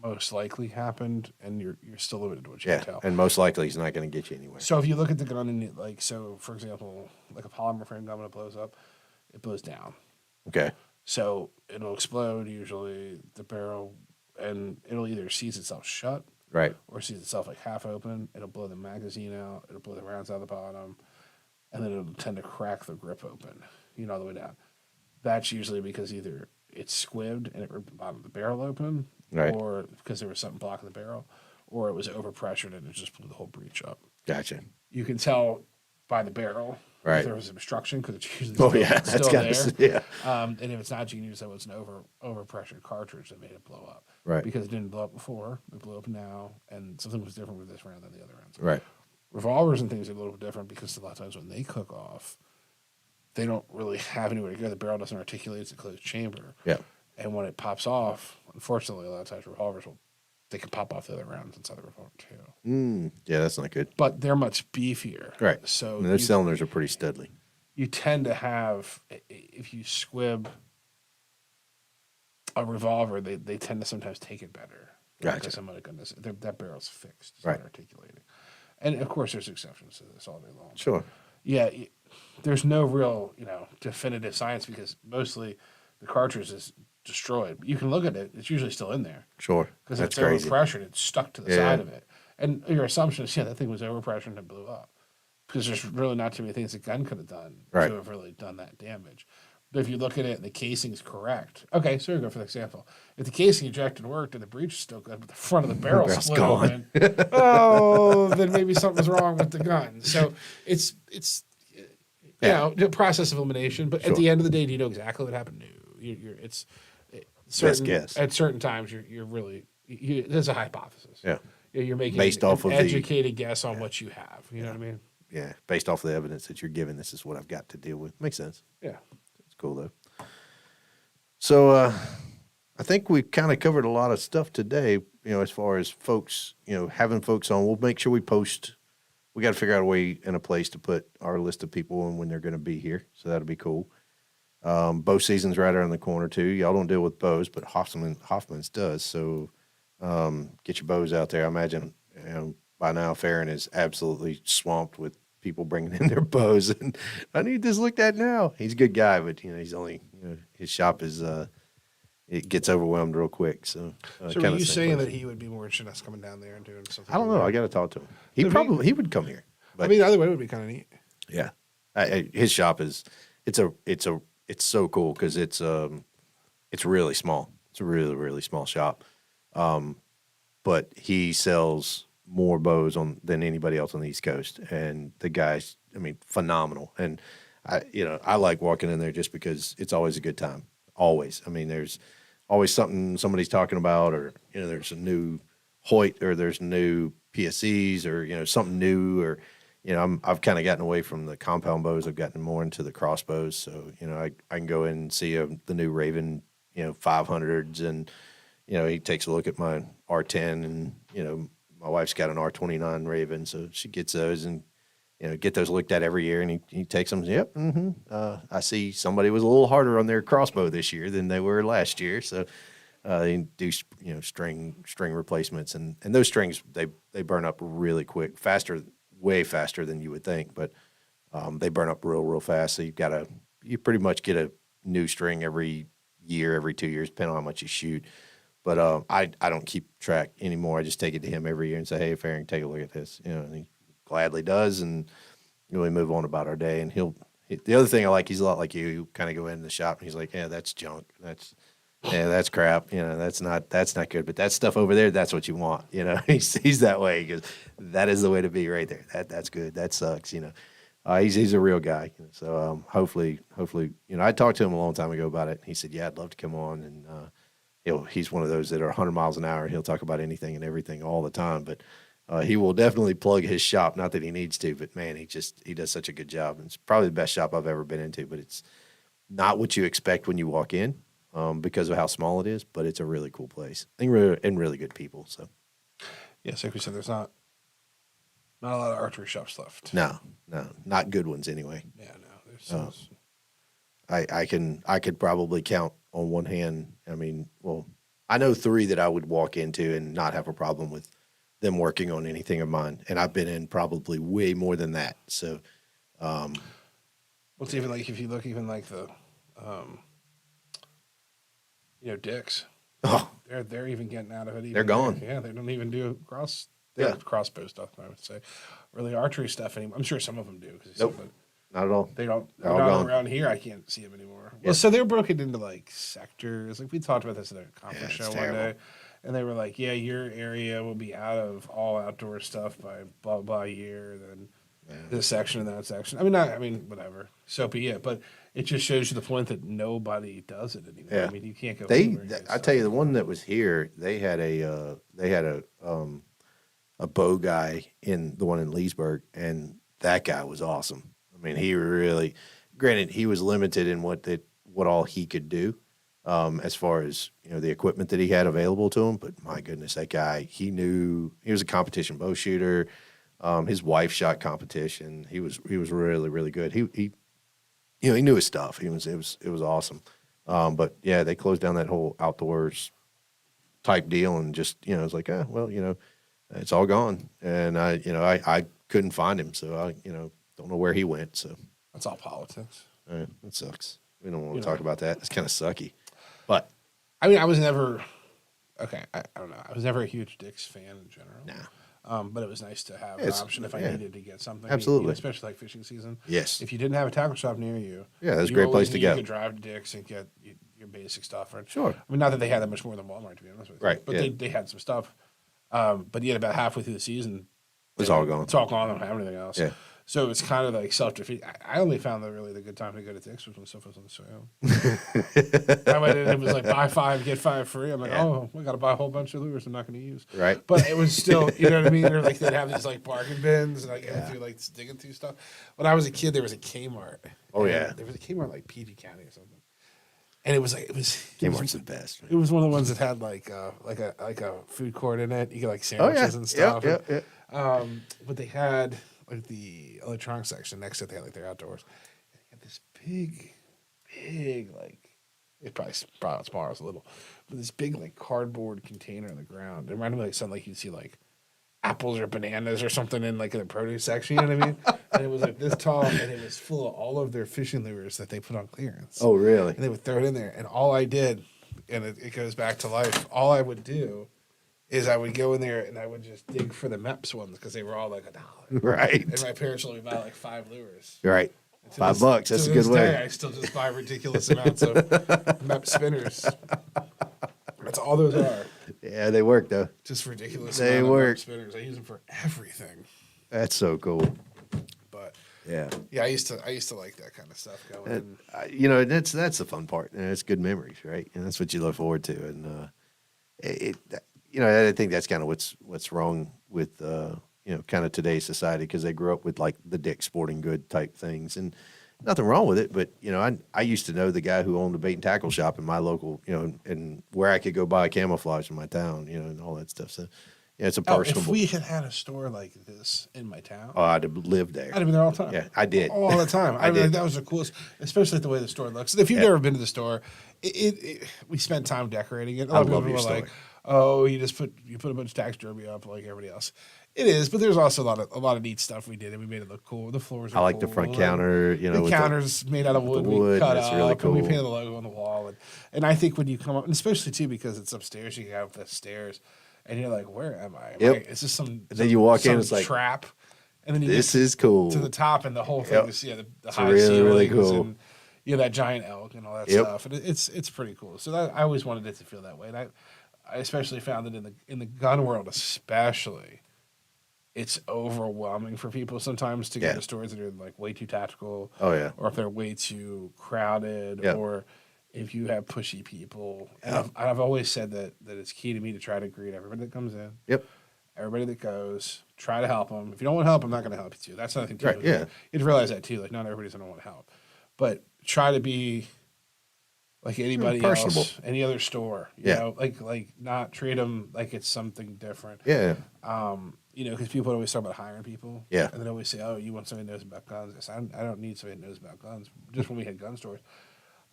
most likely happened, and you're still limited to what you Yeah. can tell. And most likely he's not going to get you anywhere. So if you look at the gun and for example, like a polymer frame gun, when it blows up, it blows down. Okay. So it'll explode usually the barrel, and it'll either seize itself shut Right. or seize itself like half open. It'll blow the magazine out. It'll blow the rounds out the bottom, and then it'll tend to crack the grip open, all the way down. That's usually because either it's squibbed and it ripped the bottom of the barrel open, Right. or because there was something blocking the barrel, or it was overpressured and it just blew the whole breech up. Gotcha. You can tell by the barrel Right. if there was obstruction, because it's usually Oh, still, yeah. That's still got there. to, yeah. And if it's not, you can use that was an overpressured cartridge that made it blow up. Right. Because it didn't blow up before, it blew up now, and something was different with this round than the other rounds. Right. Revolvers and things are a little bit different, because a lot of times when they cook off, they don't really have anywhere to go. The barrel doesn't articulate; it's a closed chamber. Yeah. And when it pops off, unfortunately, a lot of times revolvers they can pop off the other rounds inside the revolver too. Yeah, that's not good. But they're much beefier. Right. So And those cylinders are pretty studly. you tend to have, if you squib a revolver, they tend to sometimes take it better. Gotcha. Because some other goodness, that barrel's fixed. It's Right. not articulating. And of course, there's exceptions to this all day long. Sure. Yeah, there's no real, definitive science, because mostly the cartridge is destroyed. But you can look at it; it's usually still in there, Sure. because That's it's crazy. overpressured. It's stuck to the Yeah. side of it, and your assumption is, that thing was overpressured and it blew up, because there's really not too many things a gun could have done Right. to have really done that damage. But if you look at it and the casing's correct, okay, so we go for the example. If the casing ejected worked and the breech is still good, but the front of the barrel barrel's split gone. open, then maybe something's wrong with the gun. So it's the process of elimination. But Sure. at the end of the day, do you know exactly what happened? No, it's certain, guess. At certain times, you're really there's a hypothesis. Yeah. You're making Based off an of the- educated guess on what you have. You know what I mean? Yeah. Based off the evidence that you're given, this is what I've got to deal with. Makes sense. Yeah. It's cool, though. So I think we kind of covered a lot of stuff today, as far as folks, having folks on. We'll make sure we post. We got to figure out a way and a place to put our list of people in when they're going to be here. So that'll be cool. Bow season's right around the corner, too. Y'all don't deal with bows, but Hoffman's does. So get your bows out there. I imagine by now Farron is absolutely swamped with people bringing in their bows. And I need this looked at now. He's a good guy, but, he's only, his shop is, it gets overwhelmed real quick. So, So are you saying that he would be more interested in us coming down there and doing something? I don't know. I got to talk to him. He would come here. I mean, either way would be kind of neat. Yeah, his shop is it's so cool because it's really small. It's a really, really small shop, but he sells more bows than anybody else on the East Coast, and the guy's phenomenal. And I like walking in there just because it's always a good time. Always. I mean, there's always something somebody's talking about, or there's a new Hoyt, or there's new PSEs, or something new, or I've kind of gotten away from the compound bows. I've gotten more into the crossbows. So I can go in and see the new Raven 500s, and he takes a look at my R10, and my wife's got an R29 Raven, so she gets those and get those looked at every year, and he takes them. Yep, I see somebody was a little harder on their crossbow this year than they were last year, so they do string replacements, and those strings they burn up really quick, way faster than you would think, but they burn up real fast. So you pretty much get a new string every year, every 2 years, depending on how much you shoot. But I don't keep track anymore. I just take it to him every year and say, hey, Farring, take a look at this. And he gladly does, and we move on about our day. And the other thing I like, he's a lot like you. He'll kind of go in the shop and he's like, yeah, that's junk. That's crap. That's not good. But that stuff over there, that's what you want. He's that way. He goes, that is the way to be right there. That's good. That sucks. He's a real guy. So hopefully, I talked to him a long time ago about it. And he said, yeah, I'd love to come on. And he's one of those that are 100 miles an hour. He'll talk about anything and everything all the time. But he will definitely plug his shop. Not that he needs to, but man, he does such a good job. And it's probably the best shop I've ever been into. But it's not what you expect when you walk in because of how small it is. But it's a really cool place and really good people. So Yes, like we said, there's not a lot of archery shops left. no, not good ones anyway. Yeah, no. There's I could probably count on one hand. I know 3 that I would walk into and not have a problem with them working on anything of mine, and I've been in probably way more than that. So, it's even like if you look even like the, Dicks. oh, They're even getting out of it. Even They're gone. Yeah, they don't even do Yeah. crossbow stuff. I would say, really archery stuff anymore. I'm sure some of them do. Nope. But not at all. they don't. They're all Not gone. around here. I can't see them anymore. Yeah. Well, so they're broken into like sectors. Like we talked about this at a conference Yeah, show it's one terrible. day, and they were like, "Yeah, your area will be out of all outdoor stuff by blah blah year." Then this section and that section. Whatever. So be it. But it just shows you the point that nobody does it anymore. Yeah. You can't go. They, anywhere and get I stuff. tell you, the one that was here, they had a bow guy in the one in Leesburg, and that guy was awesome. He really, granted, he was limited in what all he could do, as far as the equipment that he had available to him. But my goodness, that guy, he was a competition bow shooter. His wife shot competition. He was really, really good. He knew his stuff. It was awesome. But yeah, they closed down that whole outdoors type deal, and just it was like, it's all gone. And I couldn't find him, so I don't know where he went. So That's all politics. that sucks. We don't want to talk about that. It's kind of sucky. But I was never. Okay, I don't know. I was never a huge Dick's fan in general. Nah. But it was nice to have Yeah, an it's- option if I yeah. needed to get something. Absolutely. Especially like fishing season. Yes. If you didn't have a tackle shop near you. Yeah, that's a you great only place to knew go. You could drive to Dick's and get your basic stuff. Right? Sure. Not that they had that much more than Walmart, to be honest with you. Right, But yeah. they had some stuff. But yet about halfway through the season, It's all gone. It's all gone. I don't have anything else. Yeah. So it's kind of like self-defeat. I only found that really the good time to go to Dick's was when stuff was on sale. I went in and it was like buy 5, get 5 free. I'm like, oh, we got to buy a whole bunch of lures I'm not going to use. Right. But it was still, you know what I mean? Or like they'd have these like bargain bins and I get through like digging through stuff. When I was a kid, there was a Kmart. Oh, And yeah. There was a Kmart like PG County or something. And it was Kmart's the best. it was one of the ones that had like a food court in it. You get like sandwiches and stuff. Yeah. But they had like the electronics section next to it. They had like their outdoors. And they had this big like it's probably smaller, it's a little, but this big like cardboard container on the ground. It reminded me like something like you'd see like apples or bananas or something in like in the produce section. You know what I mean? And it was like this tall, and it was full of all of their fishing lures that they put on clearance. Oh, really? And they would throw it in there. And all I did, and it goes back to life, all I would do is I would go in there and I would just dig for the MEPS ones because they were all like $1. Right. And my parents let me buy like 5 lures. Right. And to $5. to That's a this good day, way. I still just buy ridiculous amounts of MEP spinners. That's all those are. Yeah, they work though. Just ridiculous They amount work. of MEP spinners. I use them for everything. That's so cool. But Yeah. Yeah, I used to like that kind of stuff going. That's the fun part, and it's good memories, right? And that's what you look forward to. And I think that's kind of what's wrong with kind of today's society, because they grew up with like the Dick's Sporting Good type things, and nothing wrong with it. But I used to know the guy who owned the bait and tackle shop in my local, and where I could go buy camouflage in my town, and all that stuff. So yeah, it's a personal. If we had a store like this in my town, I'd have lived there. I'd have been there all the time. Yeah, I did. All the time. I did. Like, that was the coolest, especially the way the store looks. And if you've never been to the store, we spent time decorating it. A lot of people were like, "Oh, you put a bunch of taxidermy up like everybody else." It is, but there's also a lot of neat stuff we did, and we made it look cool. The floors are I like cool. the front counter. The counters made out of wood. We cut up, really cool. and we painted the logo on the wall. And I think when you come up, and especially too because it's upstairs, you have the stairs, and you're like, "Where am I? Is this some?" And then you walk in, it's like trap, and then you this is cool to the top, and the whole thing is the high really, ceilings really cool. and that giant elk and all that stuff, and it's pretty cool. So I always wanted it to feel that way, and I especially found that in the gun world, especially, it's overwhelming for people sometimes to go to stores that are like way too tactical. Oh yeah, or if they're way too crowded, or if you have pushy people. And I've always said that it's key to me to try to greet everybody that comes in. Yep. Everybody that goes, try to help them. If you don't want help, I'm not going to help you too. That's another thing too. Right, yeah. You have to realize that too. Like, not everybody's going to want help, but try to be like anybody personable. else, any other store. You know, like not treat them like it's something different. Yeah. Because people always talk about hiring people. Yeah. And they always say, "Oh, you want somebody who knows about guns?" I said, "I don't need somebody who knows about guns." Just when we had gun stores,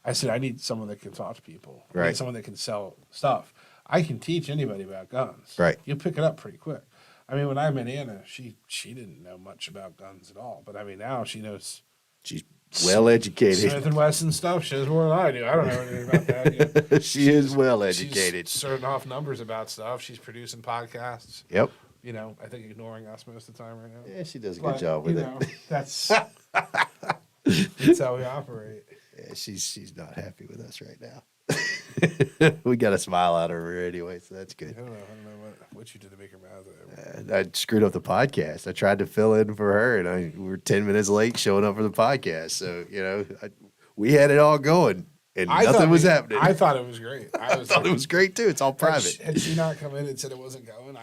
I said, "I need someone that can talk to people. I Right. need someone that can sell stuff. I can teach anybody about guns. Right. You'll pick it up pretty quick." I mean, when I met Anna, she didn't know much about guns at all, but I mean now she knows. She's well educated. Smith and Wesson stuff. She knows more than I do. I don't know anything about that yet. She is well educated. She's certain off numbers about stuff. She's producing podcasts. Yep. I think ignoring us most of the time right now. Yeah, she does a good job with it. That's how we operate. Yeah, she's not happy with us right now. We got a smile out of her anyway, so that's good. I don't know what you did to make her mad. I screwed up the podcast. I tried to fill in for her, and we were 10 minutes late showing up for the podcast. So, we had it all going, and nothing was happening. I thought it was great. I thought it was great, too. It's all private. Had she not come in and said it wasn't going,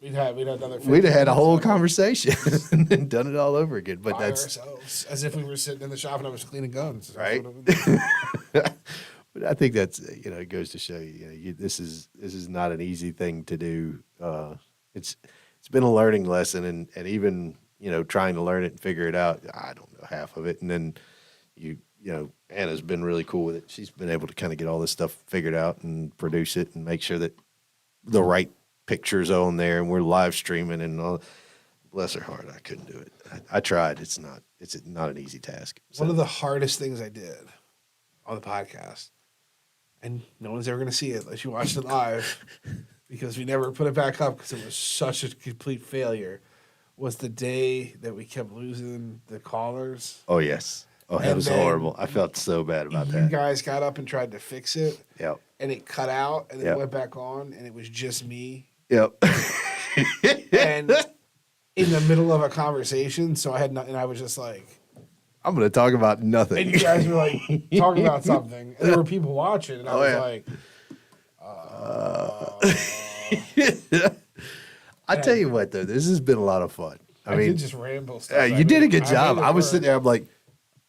we'd have another 50 We'd have had a whole minutes conversation and done it all over again. But by that's ourselves, as if we were sitting in the shop and I was cleaning guns. right. But I think that's it goes to show you, this is not an easy thing to do. It's been a learning lesson, and even trying to learn it and figure it out, I don't know half of it. And then Anna's been really cool with it. She's been able to kind of get all this stuff figured out and produce it and make sure that the right pictures are on there, and we're live streaming and all. Bless her heart, I couldn't do it. I tried. It's not an easy task. So. One of the hardest things I did on the podcast, and no one's ever going to see it unless you watch it live, because we never put it back up because it was such a complete failure, was the day that we kept losing the callers. Oh, yes. Oh, that was horrible. I felt so bad about that. You guys got up and tried to fix it. Yep. And it cut out, and then it went back on, and it was just me. Yep. And in the middle of a conversation, so I had nothing. I was just like, I'm going to talk about nothing. and you guys were like talking about something, and there were people watching, and I was like, I tell you what, though, this has been a lot of fun. I mean, did just ramble stuff. you did a good job. I was work. sitting there, I'm like,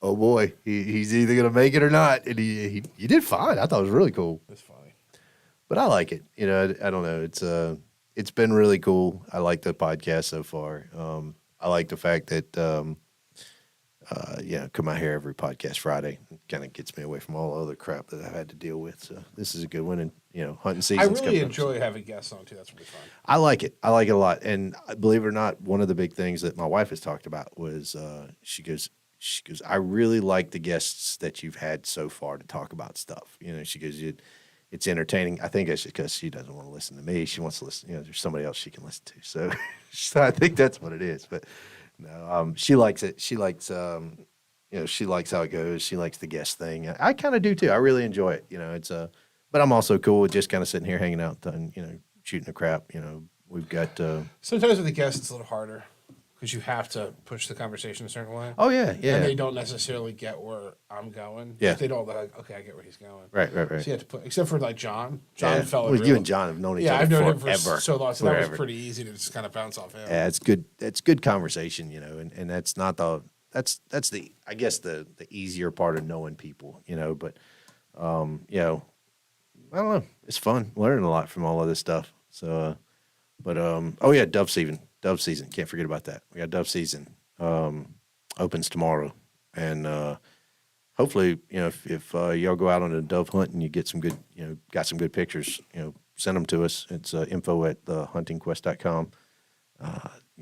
oh boy, he's either going to make it or not. And he did fine. I thought it was really cool. It's funny. But I like it. I don't know. It's been really cool. I like the podcast so far. I like the fact that, come out here every podcast Friday. It kind of gets me away from all the other crap that I've had to deal with. So this is a good one. And, hunting season's I really coming up. enjoy having guests on, too. That's really fun. I like it. I like it a lot. And believe it or not, one of the big things that my wife has talked about was she goes, I really like the guests that you've had so far to talk about stuff. She goes, it's entertaining. I think it's because she doesn't want to listen to me. She wants to listen. There's somebody else she can listen to. So, so I think that's what it is. But no, she likes it. She likes, she likes how it goes. She likes the guest thing. I kind of do too. I really enjoy it. It's but I'm also cool with just kind of sitting here hanging out and shooting the crap. We've got. Sometimes with the guests, it's a little harder because you have to push the conversation a certain way. Oh yeah, yeah. And they don't necessarily get where I'm going. Yeah. If they don't, they're like, okay, I get where he's going. Right. So you have to put, except for like John. John fell in Well, real. you and John have known each Yeah, other I've known him forever. for so long, so that forever. was pretty easy to just kind of bounce off him. Yeah, it's good. It's good conversation, and that's not the that's the I guess the easier part of knowing people, But I don't know. It's fun learning a lot from all of this stuff. So, oh yeah, dove season. Dove season. Can't forget about that. We got dove season. Opens tomorrow, and hopefully, if y'all go out on a dove hunt and you get some good, got some good pictures, send them to us. It's info@thehuntingquest.com.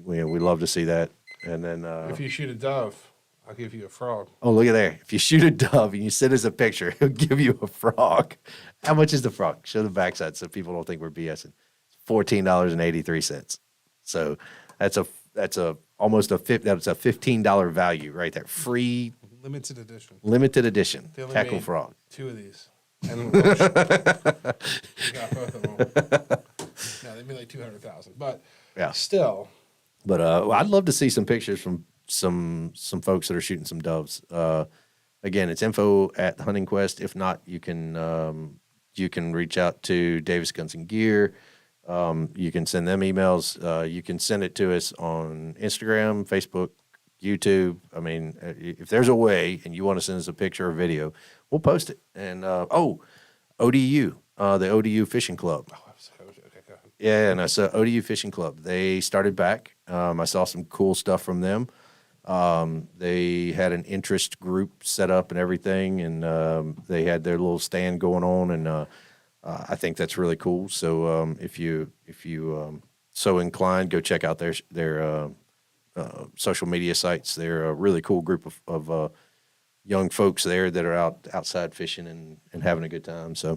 We love to see that. And then If you shoot a dove, I'll give you a frog. oh, look at there. If you shoot a dove and you send us a picture, he'll give you a frog. How much is the frog? Show the backside so people don't think we're BSing. It's $14.83. So that's almost that's a $15 value right there. Free Limited edition. limited edition They only tackle made frog. 2 of these. And we got both of them. No, they made like 200,000. But Yeah. still, But I'd love to see some pictures from some folks that are shooting some doves. Again, it's info@thehuntingquest. If not, you can reach out to Davis Guns and Gear. You can send them emails. You can send it to us on Instagram, Facebook, YouTube. I mean, if there's a way and you want to send us a picture or video, we'll post it. And ODU, the ODU Fishing Club. okay, go ahead. Yeah, no, so ODU Fishing Club. They started back. I saw some cool stuff from them. They had an interest group set up and everything, and they had their little stand going on, and I think that's really cool. So if you so inclined, go check out their social media sites. They're a really cool group of young folks there that are outside fishing and having a good time. So,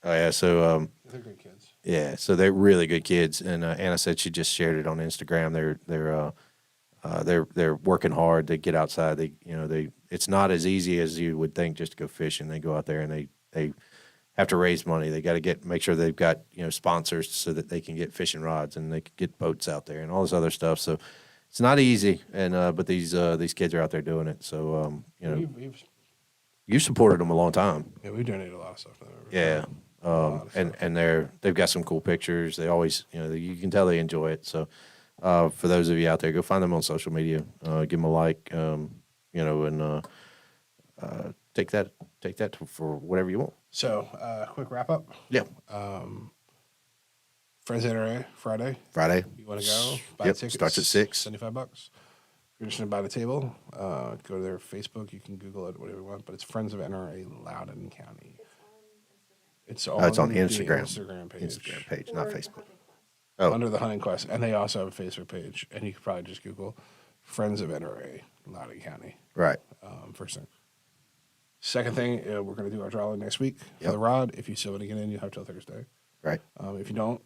oh yeah, so They're good kids. yeah, so they're really good kids, and Anna said she just shared it on Instagram. They're working hard. They get outside. It's not as easy as you would think just to go fishing. They go out there and they have to raise money. They got to make sure they've got sponsors so that they can get fishing rods and they can get boats out there and all this other stuff. So it's not easy, and but these kids are out there doing it. So you've supported them a long time. Yeah, we donated a lot of stuff. Yeah. And they've got some cool pictures. They always, you can tell they enjoy it. So, for those of you out there, go find them on social media, give them a like, and take that for whatever you want. So, quick wrap up. Yeah. Friends NRA Friday. You want to go? Buy Yep. tickets. Starts at 6. $75. If you're just about a table, go to their Facebook. You can Google it, whatever you want. But it's Friends of NRA Loudoun County. It's on Instagram. Instagram page. Instagram page, not Facebook. Under the Hunting Quest. And they also have a Facebook page. And you can probably just Google Friends of NRA Loudoun County. Right. First thing. Second thing, we're going to do our drawing next week for Yep. the rod. If you still want to get in, you'll have till Thursday. Right. If you don't,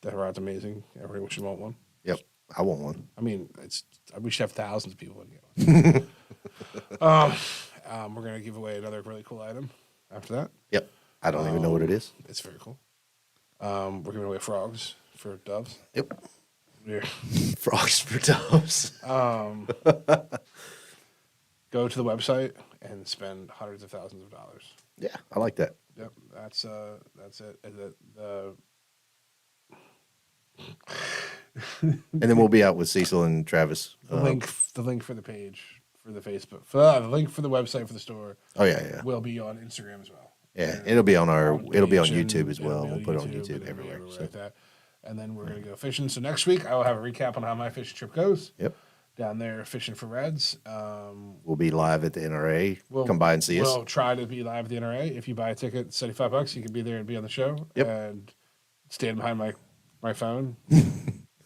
that rod's amazing. Everybody should want one. Yep. I want one. I mean, we should have thousands of people in get one. We're going to give away another really cool item after that. Yep. I don't even know what it is. It's very cool. We're giving away frogs for doves. Yep. We're- Frogs for doves. Go to the website and spend hundreds of thousands of dollars. Yeah, I like that. Yep, that's it. And then we'll be out with Cecil and Travis. The link for the page for the Facebook, the link for the website for the store Oh yeah. will be on Instagram as well. Yeah, it'll be on Page and YouTube as well. it'll We'll be put it on it'll YouTube be everywhere. So. like that. And then we're gonna go fishing. So next week I will have a recap on how my fishing trip goes. Yep. Down there fishing for reds. We'll be live at the NRA. Come by and see us. We'll try to be live at the NRA. If you buy a ticket, $75, you can be there and be on the show. Yep. And stand behind my phone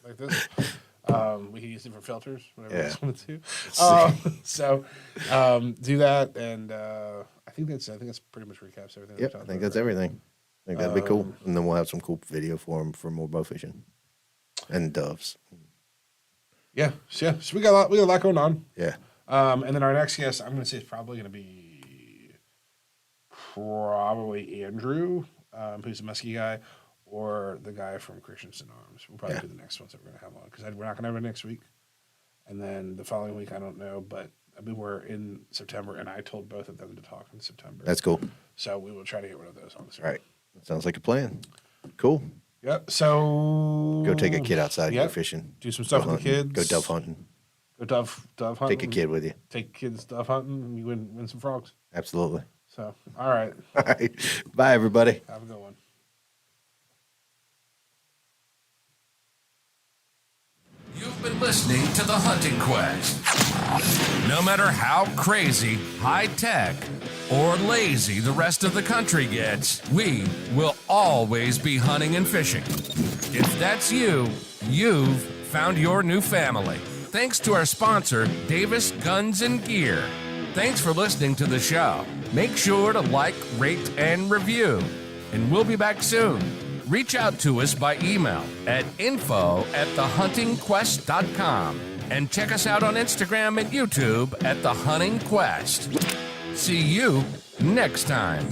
like this. We can use different filters, whatever Yeah. you want to do. So do that, and I think that's pretty much recaps everything. Yep, I think that's everything. I think that'd be cool. And then we'll have some cool video for them for more bow fishing and doves. Yeah. So we got a lot going on. Yeah. And then our next guest, I'm going to say, is probably going to be probably Andrew, who's a muskie guy, or the guy from Christensen Arms. We'll probably Yeah. do the next ones that we're going to have on because we're not going to have it next week. And then the following week, I don't know, but I mean, we're in September, and I told both of them to talk in September. That's cool. So we will try to get one of those on. All right. That sounds like a plan. Cool. Yep. So Go take a kid outside and Yep. go fishing. Do some stuff Go with the hunting. kids. Go dove hunting. Go dove hunting. Take a kid with you. Take kids dove hunting. And you win some frogs. Absolutely. So all right. All right. Bye, everybody. Have a good one. You've been listening to The Hunting Quest. No matter how crazy, high-tech, or lazy the rest of the country gets, we will always be hunting and fishing. If that's you, you've found your new family. Thanks to our sponsor, Davis Guns and Gear. Thanks for listening to the show. Make sure to like, rate, and review. And we'll be back soon. Reach out to us by email at info@thehuntingquest.com and check us out on Instagram and YouTube at The Hunting Quest. See you next time.